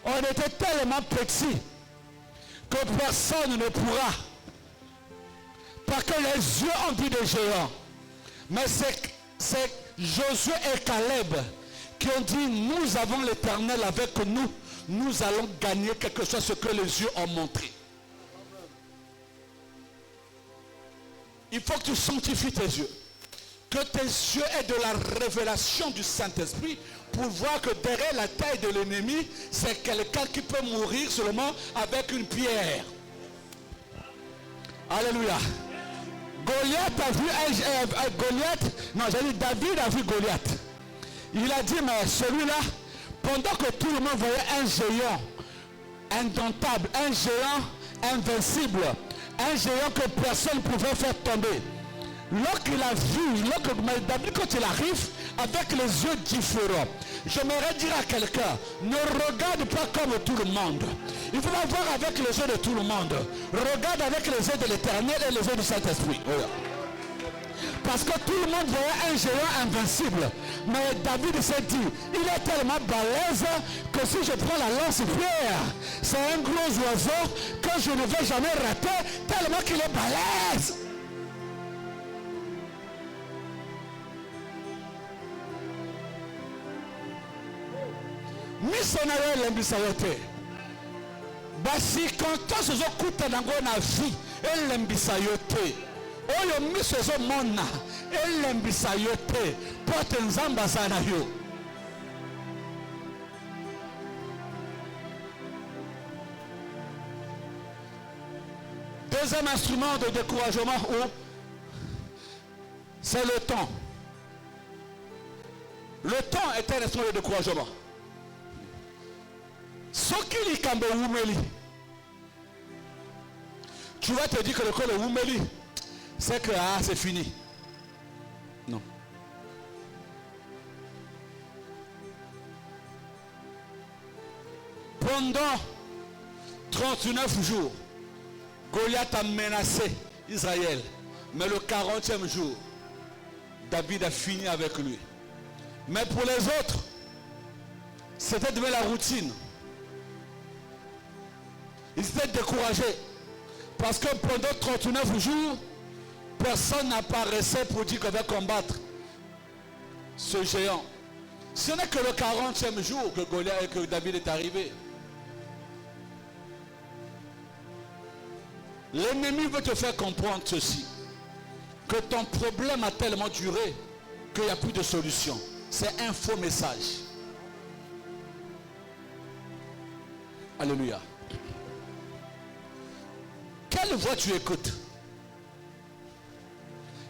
C: On était tellement petits que personne ne pourra. Parce que les yeux ont vu des géants. Mais c'est Josué et Caleb qui ont dit, nous avons l'Éternel avec nous, nous allons gagner quelque chose, ce que les yeux ont montré. Il faut que tu sanctifies tes yeux. Que tes yeux aient de la révélation du Saint-Esprit pour voir que derrière la taille de l'ennemi, c'est quelqu'un qui peut mourir seulement avec une pierre. Alléluia. Goliath a vu David a vu Goliath. Il a dit, mais celui-là, pendant que tout le monde voyait un géant indomptable, un géant invincible, un géant que personne ne pouvait faire tomber. Lorsqu'il a vu, David, quand il arrive, avec les yeux différents, j'aimerais dire à quelqu'un, ne regarde pas comme tout le monde. Il faut pas voir avec les yeux de tout le monde. Regarde avec les yeux de l'Éternel et les yeux du Saint-Esprit. Parce que tout le monde voyait un géant invincible. Mais David s'est dit, il est tellement balèze que si je prends la lance-pierre, c'est un gros oiseau que je ne vais jamais rater, tellement qu'il est balèze. Missionnaire l'embisayote. Basi quand ce sont coûté dans la vie, et l'embisayote. Oyo miso zo mona elembisa yote pote nzamba sana yo. Deuxième instrument de découragement, c'est le temps. Le temps est un instrument de découragement. Sokili kambe wumeli. Tu vas te dire que le col est wumeli. C'est que c'est fini. Pendant 39 jours, Goliath a menacé Israël. Mais le 40e jour, David a fini avec lui. Mais pour les autres, c'était devenu la routine. Ils étaient découragés. Parce que pendant 39 jours, personne n'apparaissait pour dire qu'on va combattre ce géant. Ce n'est que le 40e jour que Goliath et que David est arrivé. L'ennemi veut te faire comprendre ceci. Que ton problème a tellement duré qu'il n'y a plus de solution. C'est un faux message. Alléluia. Quelle voix tu écoutes?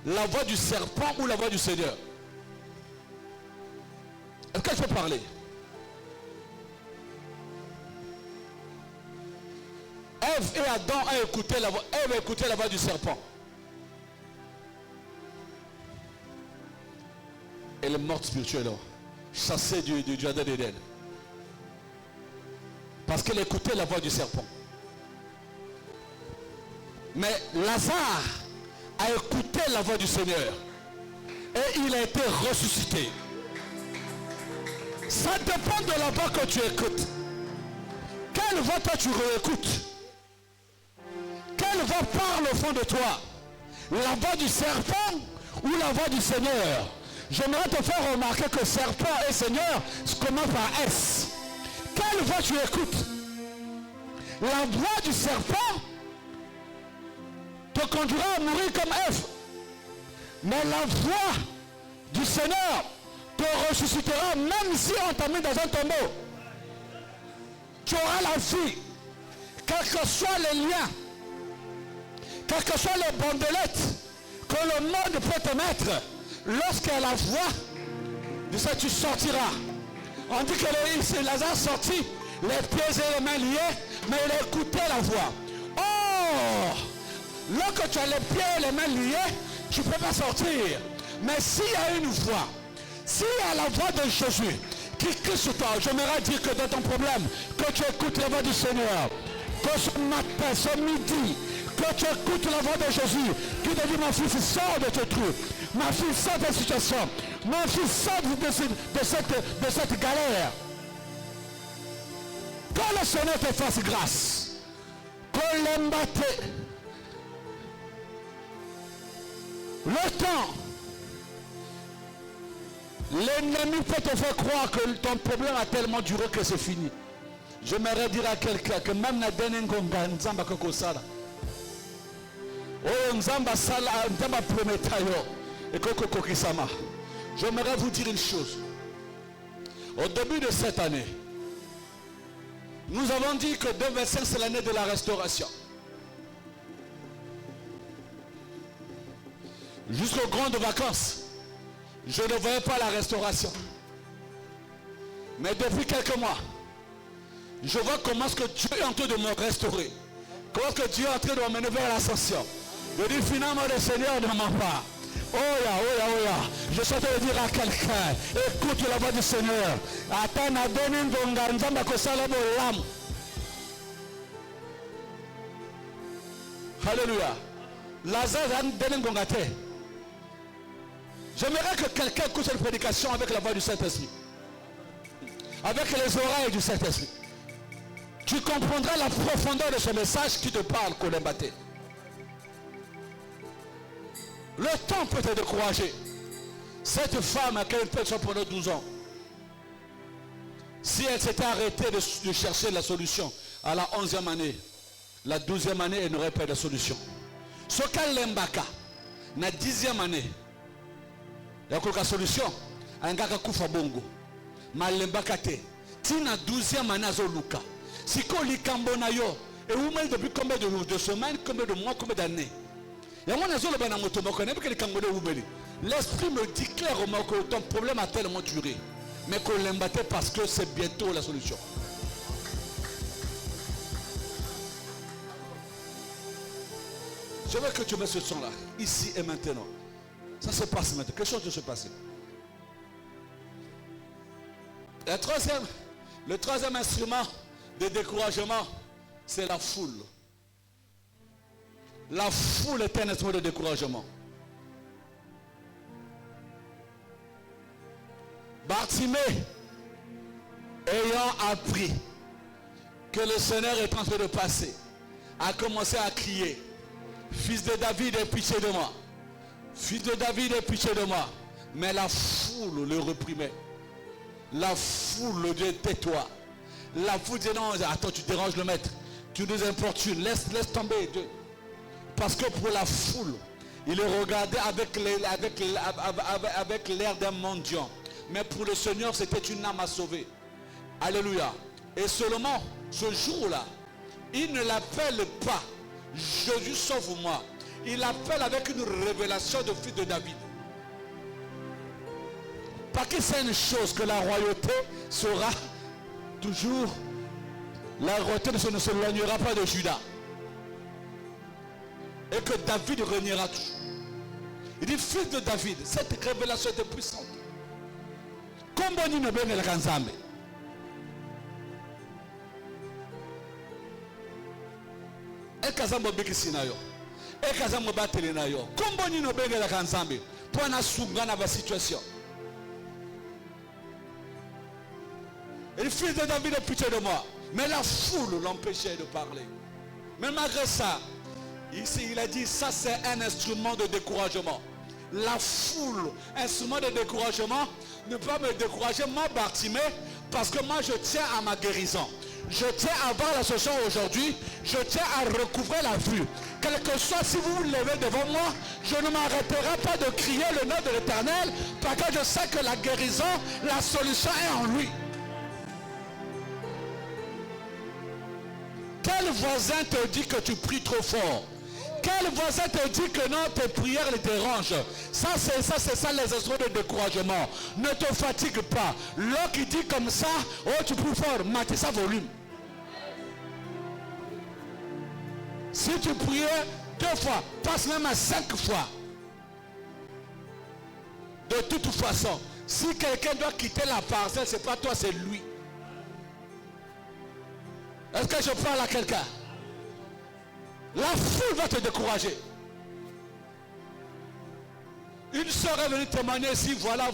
C: La voix du serpent ou la voix du Seigneur? Est-ce que je peux parler? Ève et Adam ont écouté la voix. Ève a écouté la voix du serpent. Elle est morte spirituellement, chassée du jardin d'Éden. Parce qu'elle écoutait la voix du serpent. Mais Lazare a écouté la voix du Seigneur. Et il a été ressuscité. Ça dépend de la voix que tu écoutes. Quelle voix toi tu réécoutes? Quelle voix parle au fond de toi? La voix du serpent ou la voix du Seigneur? J'aimerais te faire remarquer que serpent et Seigneur commencent par S. Quelle voix tu écoutes? La voix du serpent te conduira à mourir comme Ève. Mais la voix du Seigneur te ressuscitera même si on t'a mis dans un tombeau. Tu auras la vie. Quels que soient les liens, quelles que soient les bandelettes que le monde peut te mettre, lorsqu'il y a la voix de ça, tu sortiras. On dit que Lazare sortit, les pieds et les mains liés, mais il a écouté la voix. Oh! Lorsque tu as les pieds et les mains liés, tu ne peux pas sortir. Mais s'il y a une voix, s'il y a la voix de Jésus qui crie sur toi, j'aimerais dire que dans ton problème, que tu écoutes la voix du Seigneur, que ce matin, ce midi, que tu écoutes la voix de Jésus, qui te dit, mon fils, sors de ce trou, ma fille, sors de cette situation, mon fils, sors de cette galère. Que le Seigneur te fasse grâce. Que l'embâté. Le temps. L'ennemi peut te faire croire que ton problème a tellement duré que c'est fini. J'aimerais dire à quelqu'un que même na denengonga nzamba kokosala. Oh nzamba sala nzamba prometayo et kokokokisama. J'aimerais vous dire une chose. Au début de cette année, nous avons dit que 2025 c'est l'année de la restauration. Jusqu'aux grandes vacances, je ne voyais pas la restauration. Mais depuis quelques mois, je vois comment est-ce que Dieu est en train de me restaurer. Comment est-ce que Dieu est en train de m'amener vers l'ascension. Je dis finalement le Seigneur ne ment pas. Oh ya, oh ya, oh ya. Je souhaite le dire à quelqu'un, écoute la voix du Seigneur. Attends à donner un gonganzamba que ça le l'âme. Alléluia. Lazare a donné un gongate. J'aimerais que quelqu'un écoute cette prédication avec la voix du Saint-Esprit. Avec les oreilles du Saint-Esprit. Tu comprendras la profondeur de ce message qui te parle, Kolembaté. Le temps peut te décourager. Cette femme a une personne pendant 12 ans. Si elle s'était arrêtée de chercher la solution à la 11e année, la 12e année, elle n'aurait pas de solution. Ce qu'elle l'embaka, la 10e année, il y a une solution. Un gars qui a bongo. Mais l'embaka te. Si la 12e année, Luka. Si on lit Kambonayo, et vous mettez depuis combien de semaines, combien de mois, combien d'années? L'esprit me dit clairement que ton problème a tellement duré, mais qu'on l'embattait parce que c'est bientôt la solution. Je veux que tu mets ce son là, ici et maintenant. Ça se passe maintenant. Quelque chose de se passer. Le troisième instrument
A: de découragement, c'est la foule. La foule est un instrument de découragement. Bartimée, ayant appris que le Seigneur est en train de passer, a commencé à crier, fils de David, aie pitié de moi. Fils de David, aie pitié de moi. Mais la foule le reprimait. La foule le disait, tais-toi. La foule disait, non, attends, tu déranges le maître. Tu nous importunes, laisse tomber. Parce que pour la foule, il est regardé avec l'air d'un mendiant. Mais pour le Seigneur, c'était une âme à sauver. Alléluia. Et seulement, ce jour-là, il ne l'appelle pas Jésus sauve-moi. Il l'appelle avec une révélation de fils de David. Parce que c'est une chose que la royauté sera toujours, la royauté ne s'éloignera pas de Juda. Et que David régnera toujours. Il dit fils de David, cette révélation était puissante. Comme on dit, ne bien le kanzambe. Et kazambo bikisi na yo. Et kazambo batele na yo. Comme on dit, ne bien le kanzambe. Pour na sunga na ba situation. Et le fils de David a pitié de moi. Mais la foule l'empêchait de parler. Mais malgré ça, ici il a dit, ça c'est un instrument de découragement. La foule, instrument de découragement, ne peut pas me décourager, moi Bartimée, parce que moi je tiens à ma guérison. Je tiens à avoir la solution aujourd'hui. Je tiens à recouvrer la vue. Quel que soit, si vous vous levez devant moi, je ne m'arrêterai pas de crier le nom de l'Éternel, parce que je sais que la guérison, la solution est en lui. Quel voisin te dit que tu pries trop fort? Quel voisin te dit que non, tes prières les dérangent? Ça, c'est ça les instruments de découragement. Ne te fatigue pas. L'autre qui dit comme ça, oh tu pries fort, matez ça volume. Si tu priais 2 fois, passe même à 5 fois. De toute façon, si quelqu'un doit quitter la parcelle, c'est pas toi, c'est lui. Est-ce que je parle à quelqu'un? La foule va te décourager. Une soeur est venue témoigner ici, voilà,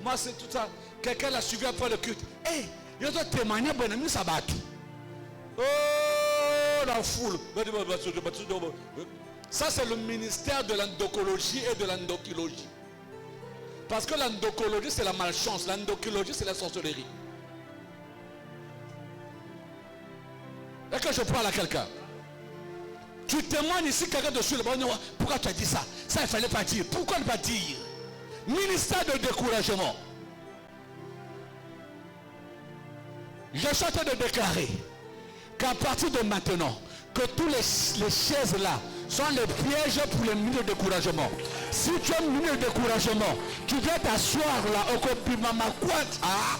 A: moi c'est tout ça. Quelqu'un l'a suivi après le culte. Hey, il doit témoigner, bon ami, ça bat. Oh, la foule. Ça c'est le ministère de l'endocologie et de l'endocrinologie. Parce que l'endocologie c'est la malchance, l'endocrinologie c'est la sorcellerie. Est-ce que je parle à quelqu'un? Tu témoignes ici, quelqu'un dessus le bon. Pourquoi tu as dit ça? Ça, il ne fallait pas dire. Pourquoi ne pas dire? Ministère de découragement. Je suis en train de déclarer qu'à partir de maintenant, que tous les chaises là sont les pièges pour les minutes de découragement. Si tu as une minute de découragement, tu viens t'asseoir là au compliment ma couette. Ah!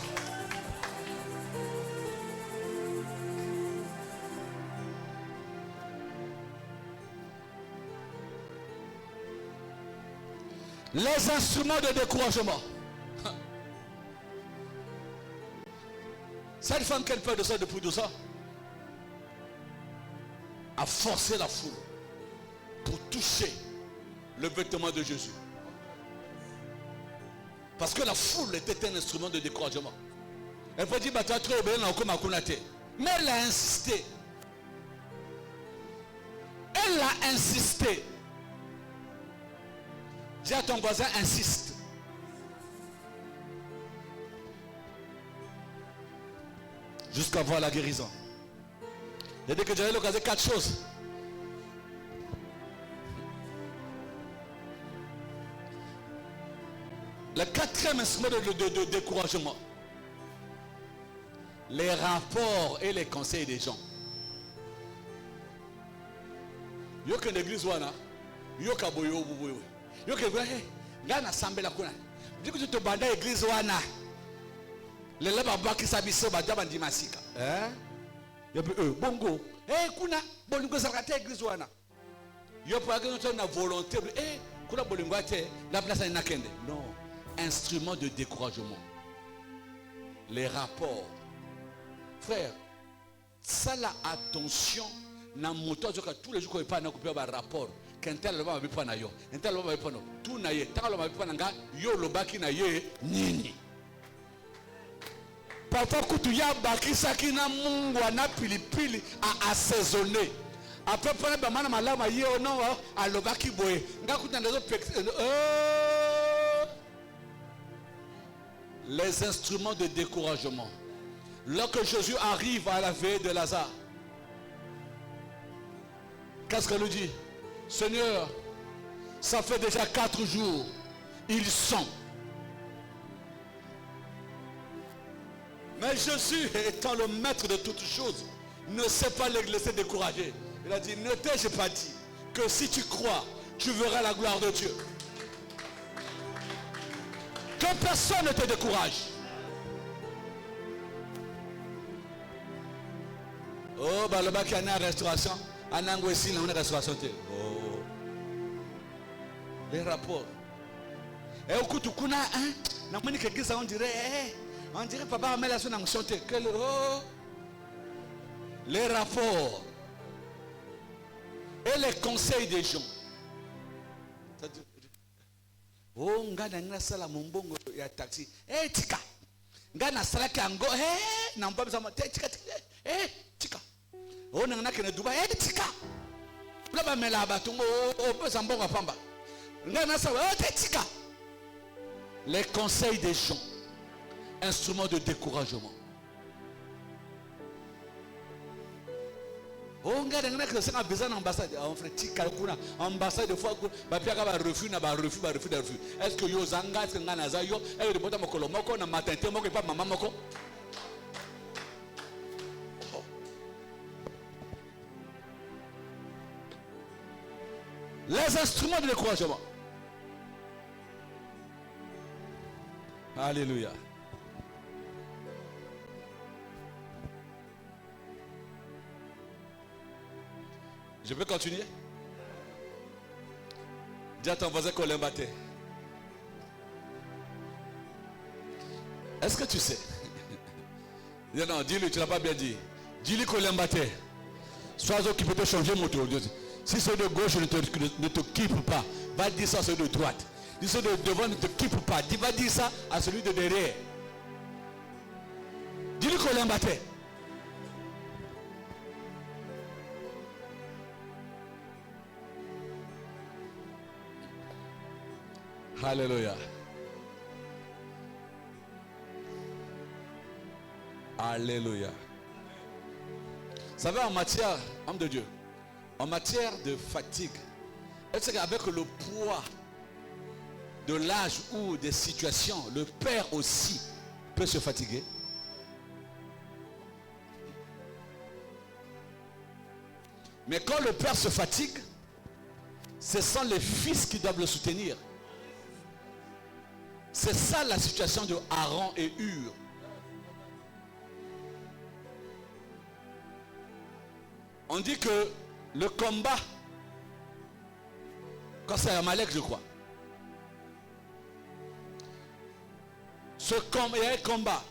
A: Les instruments de découragement. Cette femme qu'elle fait de ça depuis 2 ans a forcé la foule pour toucher le vêtement de Jésus. Parce que la foule était un instrument de découragement. Elle peut dire, tu as trop obéi, mais elle a insisté. Elle a insisté. Dis à ton voisin, insiste. Jusqu'à voir la guérison. J'ai dit que j'avais l'occasion de 4 choses. Le 4e instrument de découragement. Les rapports et les conseils des gens. Yo que l'église wana, yo ka boyo boyo. Yo que ngana sambela kuna. Dis que tu te banda église wana. Le leba baki sabiso badaba ndimasika. Yo bongo. Kuna bolingo zakate église wana. Yo pas que na volonté kuna bolingo ate la place na kende. Non, instrument de découragement. Les rapports. Frère, Ça là, attention, na moto tous les jours qu'on n'est pas un rapport. Quand tel le va pas na yo, tel le va pas no. Tout na ye, tant le va pas nga yo le baki na ye nini. Parfois quand tu y a baki saki na mungwa na pilipili à assaisonner. Après prendre ba mana malama ye non à le baki boye. Nga kuta na les instruments de découragement. Lorsque Jésus arrive à la veille de Lazare, qu'est-ce qu'elle lui dit? Seigneur, ça fait déjà 4 jours, il sent. Mais Jésus, étant le maître de toutes choses, ne sait pas les laisser décourager. Il a dit, ne t'ai-je pas dit que si tu crois, tu verras la gloire de Dieu. Que personne ne te décourage. Oh, bah le bac qui a une restauration. En anglais, il y a une restauration. Oh. Les rapports. Et au coup, tu connais, hein? On dirait papa a mis la sonne en chanter. Oh. Les rapports. Et les conseils des gens. Oh, ngana ngana sala mombongo ya taxi. Eh, tika. Ngana sala kango. Eh, namba bisa mate tika tika. Eh, tika. Oh, ngana kene Dubai. Eh, tika. Laba mela batungo. Oh, pesa mbongo pamba. Ngana sala. Eh, tika. Les conseils des gens. Instruments de découragement. Oh, ngana ngana kene sanga besoin d'ambassade. On ferait tika kuna ambassade de fois ba piaka ba refus na ba refus. Est-ce que yo zanga est-ce que ngana za yo e de bota mokolo moko na matin te moko pa maman moko? Les instruments de découragement. Alléluia. Je peux continuer? Dis à ton voisin qu'on l'a battu. Est-ce que tu sais? Non, dis-lui, tu ne l'as pas bien dit. Dis-lui qu'on l'a battu. Sois qui peut te changer mon tour. Si c'est de gauche ne te quitte pas, va dire ça à celui de droite. Si c'est de devant ne te quitte pas, va dire ça à celui de derrière. Dis-lui qu'on l'a battu. Alléluia. Alléluia. Vous savez, en matière, homme de Dieu, en matière de fatigue, est-ce qu'avec le poids de l'âge ou des situations, le père aussi peut se fatiguer? Mais quand le père se fatigue, ce sont les fils qui doivent le soutenir. C'est ça la situation de Aaron et Hur. On dit que le combat, quand c'est Amalek je crois, il y a un combat.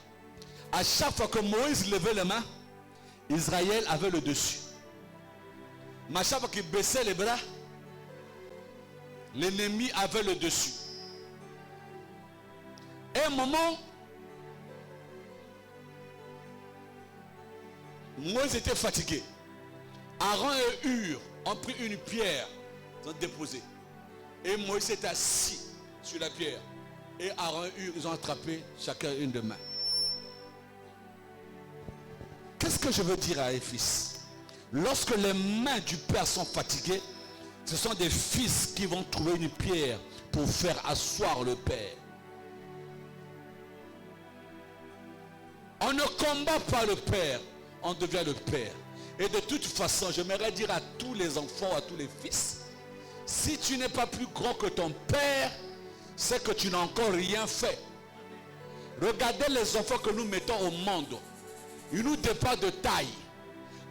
A: À chaque fois que Moïse levait les mains, Israël avait le dessus. Mais à chaque fois qu'il baissait les bras, l'ennemi avait le dessus. Et à un moment, Moïse était fatigué. Aaron et Hur ont pris une pierre, ils ont déposé. Et Moïse s'est assis sur la pierre. Et Aaron et Hur, ils ont attrapé chacun une de main. Qu'est-ce que je veux dire à les fils? Lorsque les mains du père sont fatiguées, ce sont des fils qui vont trouver une pierre pour faire asseoir le père. On ne combat pas le père, on devient le père. Et de toute façon, j'aimerais dire à tous les enfants, à tous les fils, si tu n'es pas plus grand que ton père, c'est que tu n'as encore rien fait. Regardez les enfants que nous mettons au monde. Ils nous dépassent de taille.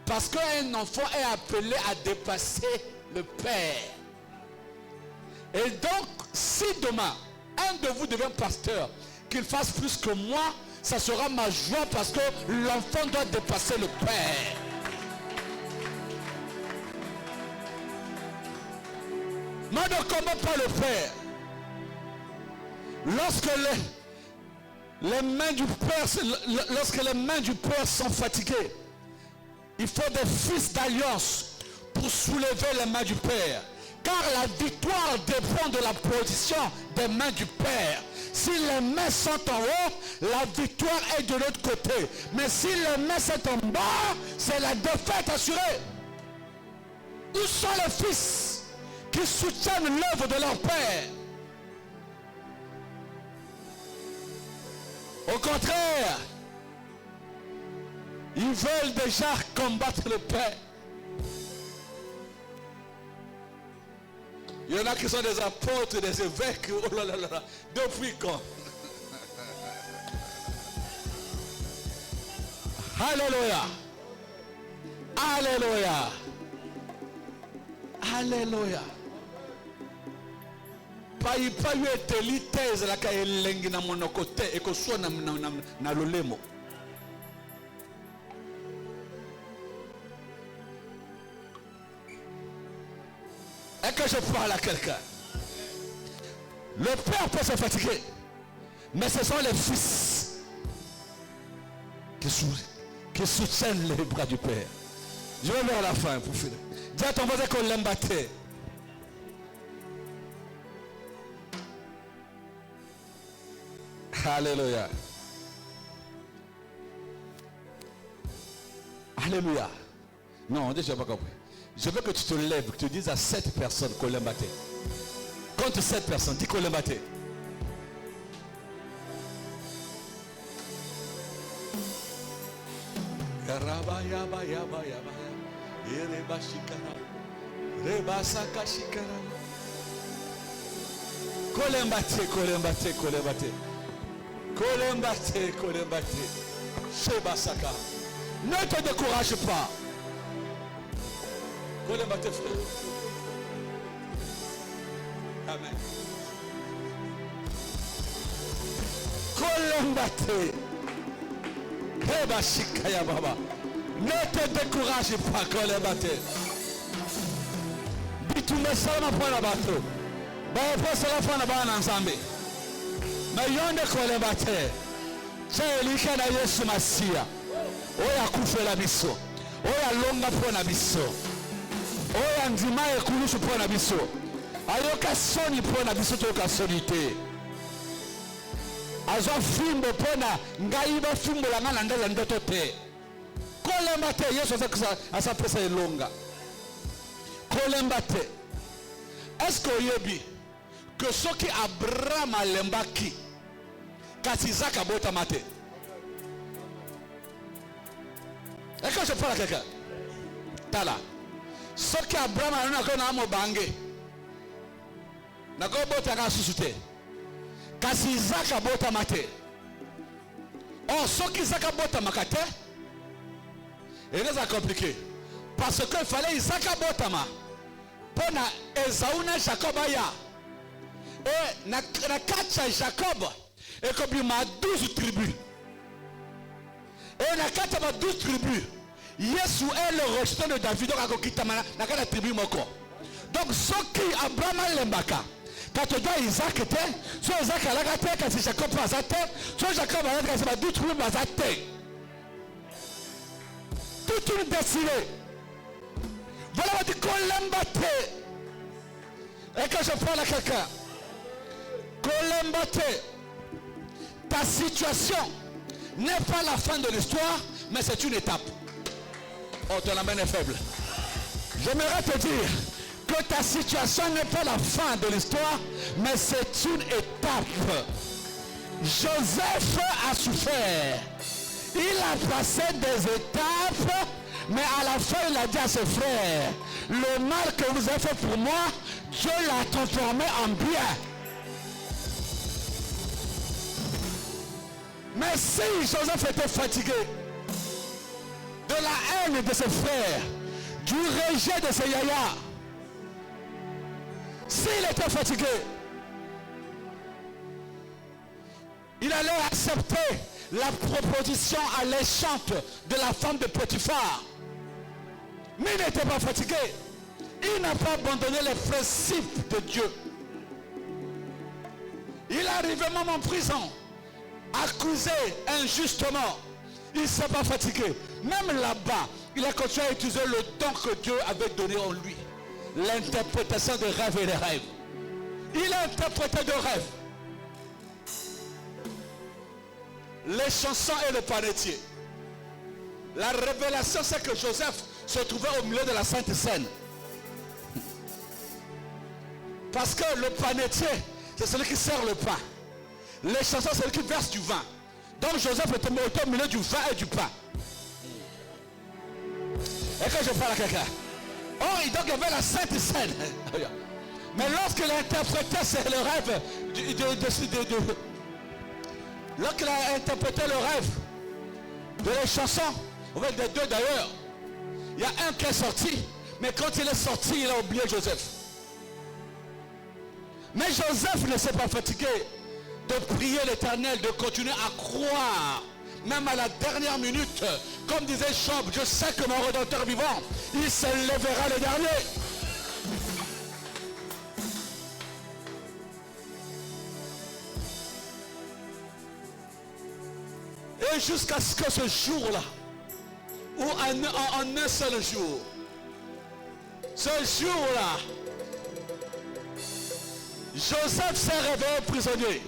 A: Parce qu'un enfant est appelé à dépasser le père. Et donc, si demain, un de vous devient pasteur, qu'il fasse plus que moi, ça sera ma joie parce que l'enfant doit dépasser le père.
C: Mais ne commande pas le Père. Lorsque les mains du Père sont fatiguées, il faut des fils d'alliance pour soulever les mains du Père. Car la victoire dépend de la position des mains du Père. Si les mains sont en haut, la victoire est de l'autre côté. Mais si les mains sont en bas, c'est la défaite assurée. Où sont les fils qui soutiennent l'œuvre de leur Père? Au contraire, ils veulent déjà combattre le Père. Il y en a qui sont des apôtres, des évêques. Oh là là là là. Depuis quand? Alléluia. Alléluia. Alléluia. Pas eu eteli thèse la ka elengi na monoko te et que soit na lolemo. Est-ce que je parle à quelqu'un? Le Père peut se fatiguer, mais ce sont les fils qui soutiennent les bras du Père. Je vais vers la fin pour finir. Dis à ton voisin qu'on l'aime battre. Alléluia. Alléluia. Non, déjà pas compris. Je veux que tu te lèves, que tu dises à 7 personnes qu'on l'aime battre. Compte 7 personnes, dis qu'on l'aime battre. Ne te décourage pas. Frère. Amen. Ne te décourage pas, Kolembate. Bitume salama pour la bateau. Bah, c'est la fin de la ensemble. Mais yonde Kolembate. C'est lui qui a Yesu Masia. Oya kufe la biso. Oya longa pour la biso. Oya ndima ekulusu pour la biso. Ayoka soni pour la biso toka sonité. Azo fimbo pona ngai ba fimbo la ngana ndaza ndoto te. Kolembate Yesu asa pesa elonga. Kolembate. Est-ce que yebi que ce qui Abraham alembaki kasi Isaac abota mate? Est-ce que je parle à quelqu'un? Tala. Ce qui Abraham a dit na mo bange. Na ko bota ka susute. Kasi Isaac abota mate. Oh, ce qui Isaac abota makate. Et c'est compliqué. Parce qu'il fallait Isaac abota ma. Pona Esaú na Jacob aya. Et na kacha Jacob. Et comme il m'a 12 tribus. Et na kacha ma 12 tribus. Yesu est le rejeton de David. Donc à kita na kata tribu moko. Donc ce qui Abraham lembaka. Quand tu dis Isaac était, so Isaac a la gâté, quand c'est Jacob a la tête, so Jacob a la gâté, c'est 12 tribus a la tête. Toute une destinée. Voilà ce qu'on l'aime battre. Et quand je parle à quelqu'un, qu'on l'aime battre, ta situation n'est pas la fin de l'histoire, mais c'est une étape. Oh, ton amène est faible. J'aimerais te dire que ta situation n'est pas la fin de l'histoire, mais c'est une étape. Joseph a souffert. Il a passé des étapes, mais à la fin il a dit à ses frères, le mal que vous avez fait pour moi, Dieu l'a transformé en bien. Mais si Joseph était fatigué de la haine de ses frères, du rejet de ses yaya, s'il était fatigué, il allait accepter la proposition alléchante de la femme de Potiphar. Mais il n'était pas fatigué. Il n'a pas abandonné les principes de Dieu. Il est arrivé même en prison, accusé injustement. Il ne s'est pas fatigué. Même là-bas, il a continué à utiliser le don que Dieu avait donné en lui. L'interprétation de rêves et des rêves. Il a interprété de rêves. Les chansons et le panetier. La révélation, c'est que Joseph se trouvait au milieu de la Sainte Seine. Parce que le panetier, c'est celui qui sert le pain. Les chansons, c'est celui qui verse du vin. Donc Joseph était au milieu du vin et du pain. Et quand je parle à quelqu'un, donc il y avait la Sainte Seine. Mais lorsqu'il a interprété le rêve lorsqu'il a interprété le rêve de les chansons, on va des deux d'ailleurs, il y a un qui est sorti, mais quand il est sorti, il a oublié Joseph. Mais Joseph ne s'est pas fatigué de prier l'Éternel, de continuer à croire, même à la dernière minute, comme disait Job, je sais que mon Rédempteur vivant, il se lèvera le dernier. Et jusqu'à ce que ce jour-là, ou en un seul jour, ce jour-là, Joseph s'est réveillé prisonnier.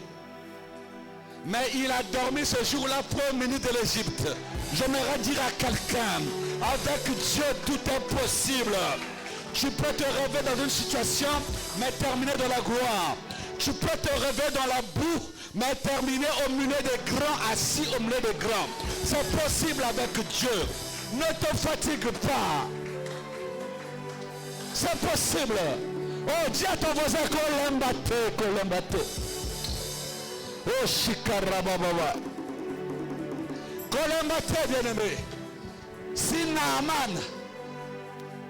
C: Mais il a dormi ce jour-là premier ministre de l'Égypte. J'aimerais dire à quelqu'un, avec Dieu tout est possible. Tu peux te réveiller dans une situation, mais terminer dans la gloire. Tu peux te réveiller dans la boue, mais terminer au milieu des grands, assis au milieu des grands. C'est possible avec Dieu. Ne te fatigue pas. C'est possible. Oh, dis à ton voisin Kolembate. Oh, Shikarababa. Kolembate, bien-aimé. Si Naaman,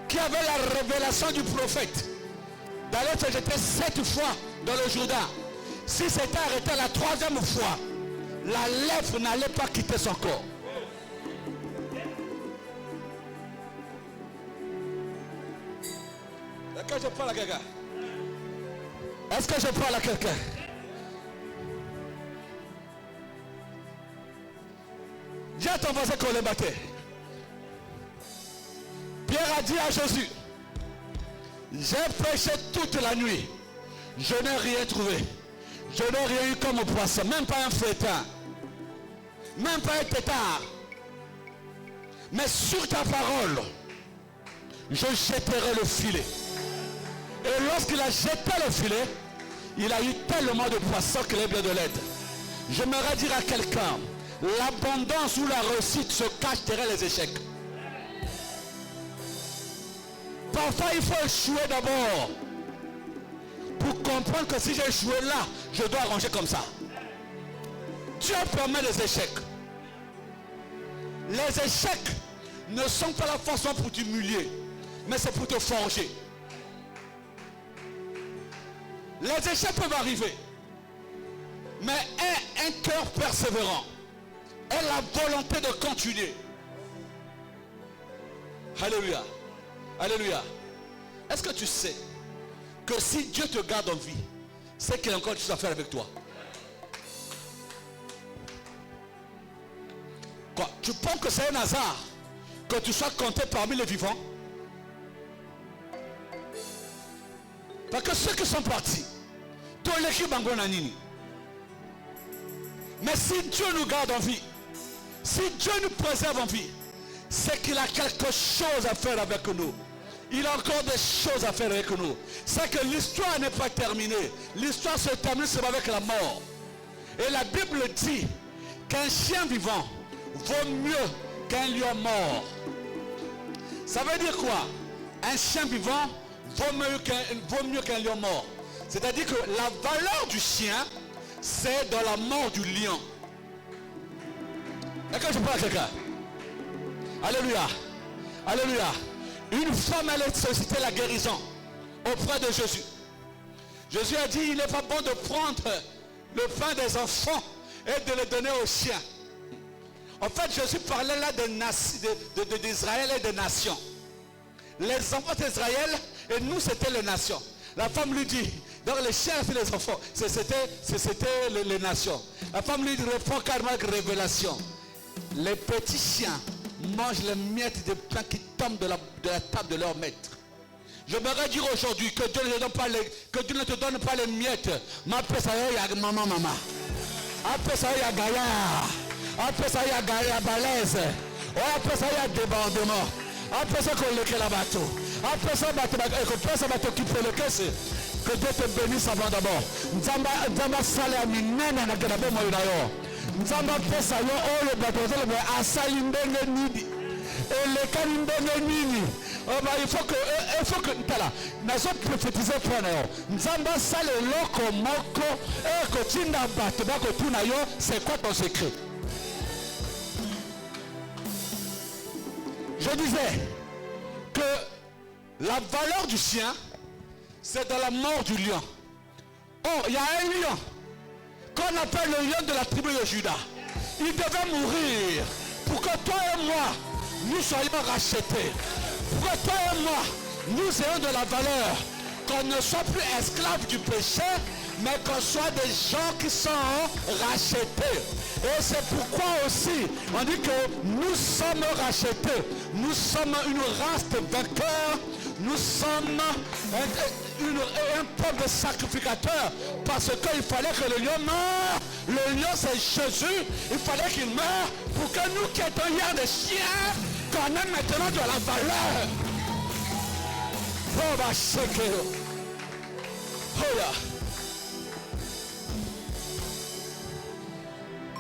C: qui avait la révélation du prophète, d'aller se jeter 7 fois dans le Jourdain, si c'était arrêté la 3e fois, la lèvre n'allait pas quitter son corps. Est-ce que je parle à quelqu'un? Est-ce que je parle à quelqu'un? Dis à ton voisin qu'on les battait. Pierre a dit à Jésus, j'ai prêché toute la nuit, je n'ai rien trouvé. Je n'ai rien eu comme poisson, même pas un flétin, même pas un tétard. Mais sur ta parole, je jetterai le filet. Et lorsqu'il a jeté le filet, il a eu tellement de poissons qu'il est bleu de l'aide. J'aimerais dire à quelqu'un, l'abondance ou la réussite se cache derrière les échecs. Parfois, il faut échouer d'abord pour comprendre que si j'ai échoué là, je dois arranger comme ça. Dieu permet les échecs. Les échecs ne sont pas la façon pour t'humilier, mais c'est pour te forger. Les échecs peuvent arriver, mais un cœur persévérant et la volonté de continuer. Alléluia. Alléluia. Est-ce que tu sais que si Dieu te garde en vie, c'est qu'il y a encore des choses à faire avec toi? Quoi? Tu penses que c'est un hasard que tu sois compté parmi les vivants? Parce que ceux qui sont partis, tous l'équipe Bangonanini. Mais si Dieu nous garde en vie, si Dieu nous préserve en vie, c'est qu'il a quelque chose à faire avec nous. Il a encore des choses à faire avec nous. C'est que l'histoire n'est pas terminée. L'histoire se termine seulement avec la mort. Et la Bible dit qu'un chien vivant vaut mieux qu'un lion mort. Ça veut dire quoi? Un chien vivant vaut mieux qu'un lion mort. C'est-à-dire que la valeur du chien, c'est dans la mort du lion. Est-ce que je parle à quelqu'un? Alléluia. Alléluia. Une femme allait solliciter la guérison auprès de Jésus. Jésus a dit, il n'est pas bon de prendre le pain des enfants et de le donner aux chiens. En fait, Jésus parlait là d'Israël et des nations. Les enfants d'Israël Et nous, c'était les nations. La femme lui dit, donc les chiens et les enfants, c'était les nations. La femme lui répond carrément avec révélation. Les petits chiens mangent les miettes de pain qui tombent de la table de leur maître. J'aimerais dire aujourd'hui que Dieu ne te donne pas les miettes. Mais après ça, il y a maman. Après ça, il y a Gaïa. Après ça, il y a Gaïa Balèze. Après ça, il y a débordement. Après ça, qu'on le la bateau. Après ça, ça va t'occuper le caisse. Que Dieu te bénisse avant d'abord. Nzamba sale a minene na kenabe mo inayo. Nzamba pesa yo oyo batozele be asali ndenge nini. Eleka ndenge nini. Il faut que tala nazo prophétiser pour nous. Nzamba sale loko moko e ko tinda bato ba ko tuna yo, c'est quoi ton secret? Je disais que la valeur du sien, c'est dans la mort du lion. Oh, il y a un lion qu'on appelle le lion de la tribu de Juda. Il devait mourir pour que toi et moi, nous soyons rachetés. Pour que toi et moi, nous ayons de la valeur. Qu'on ne soit plus esclaves du péché, mais qu'on soit des gens qui sont rachetés. Et c'est pourquoi aussi, on dit que nous sommes rachetés. Nous sommes une race de vainqueurs. Nous sommes un peuple de sacrificateurs. Parce qu'il fallait que le lion meure. Le lion, c'est Jésus. Il fallait qu'il meure pour que nous qui étions hier des chiens, qu'on ait maintenant de la valeur. Oh, bah, c'est que... Oh, là.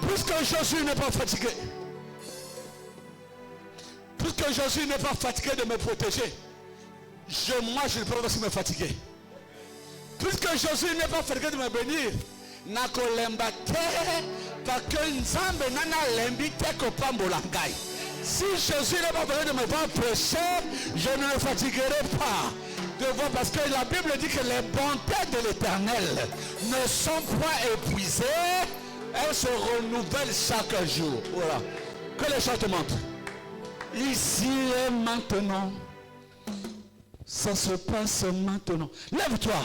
C: Puisque Jésus n'est pas fatigué, puisque Jésus n'est pas fatigué de me protéger, moi je ne peux pas aussi me fatiguer. Puisque Jésus n'est pas fatigué de me bénir, parce que Nzambe nana lembite ko pambolangai. Si Jésus n'est pas fatigué de me voir prêcher, je ne me fatiguerai pas. De voir, parce que la Bible dit que les bontés de l'Éternel ne sont pas épuisées. Elle se renouvelle chaque jour. Voilà. Que les chants te montrent. Ici et maintenant. Ça se passe maintenant. Lève-toi.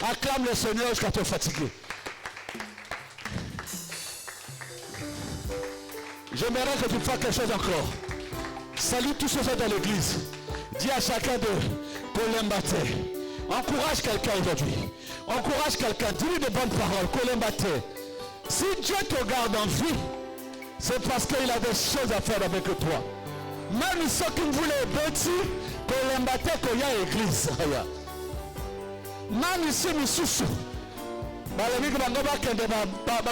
C: Acclame le Seigneur jusqu'à te fatiguer. J'aimerais que tu fasses quelque chose encore. Salue tous ceux qui sont dans l'église. Dis à chacun de Kolembate. Encourage quelqu'un aujourd'hui. Encourage quelqu'un. Dis-lui de bonnes paroles. Kolembate. Si Dieu te garde en vie, c'est parce qu'il a des choses à faire avec toi. Même ceux qui voulaient bêtir, que l'embâter qu'il y a l'église. Même ici, nous souffrons.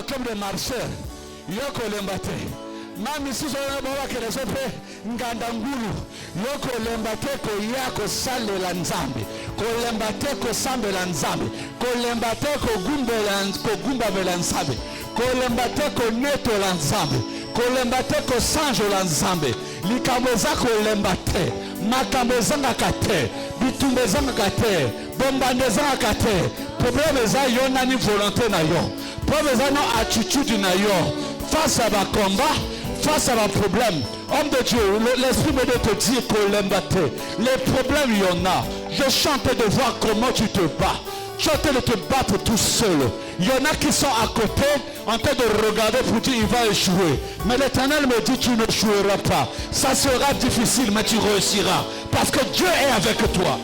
C: Comme des marcheurs, il y a que l'embâter. Même ici, nous avons que les autres, Ngandangulu, il y a que l'embâter qu'il y a que salle la Nzambi. Que l'embâter que sambe la Nzambi. Que l'embâter que gumba la Nzambi. Kolembate ko neto la Nzambe, kolembate ko sanjo la Nzambe, likameza kolembate, makameza ngakate, bitumeza ngakate, bombandeza ngakate, problème za yo nani volonté na yo, problème za no attitude na yo, face à ma combat, face à ma problème. Homme de Dieu, l'esprit me dit te dire kolembate, les problèmes il y en a, je chante de voir comment tu te bats. Tu es en train de te battre tout seul. Il y en a qui sont à côté en train de regarder pour dire il va échouer. Mais l'Éternel me dit tu n'échoueras pas. Ça sera difficile mais tu réussiras. Parce que Dieu est avec toi.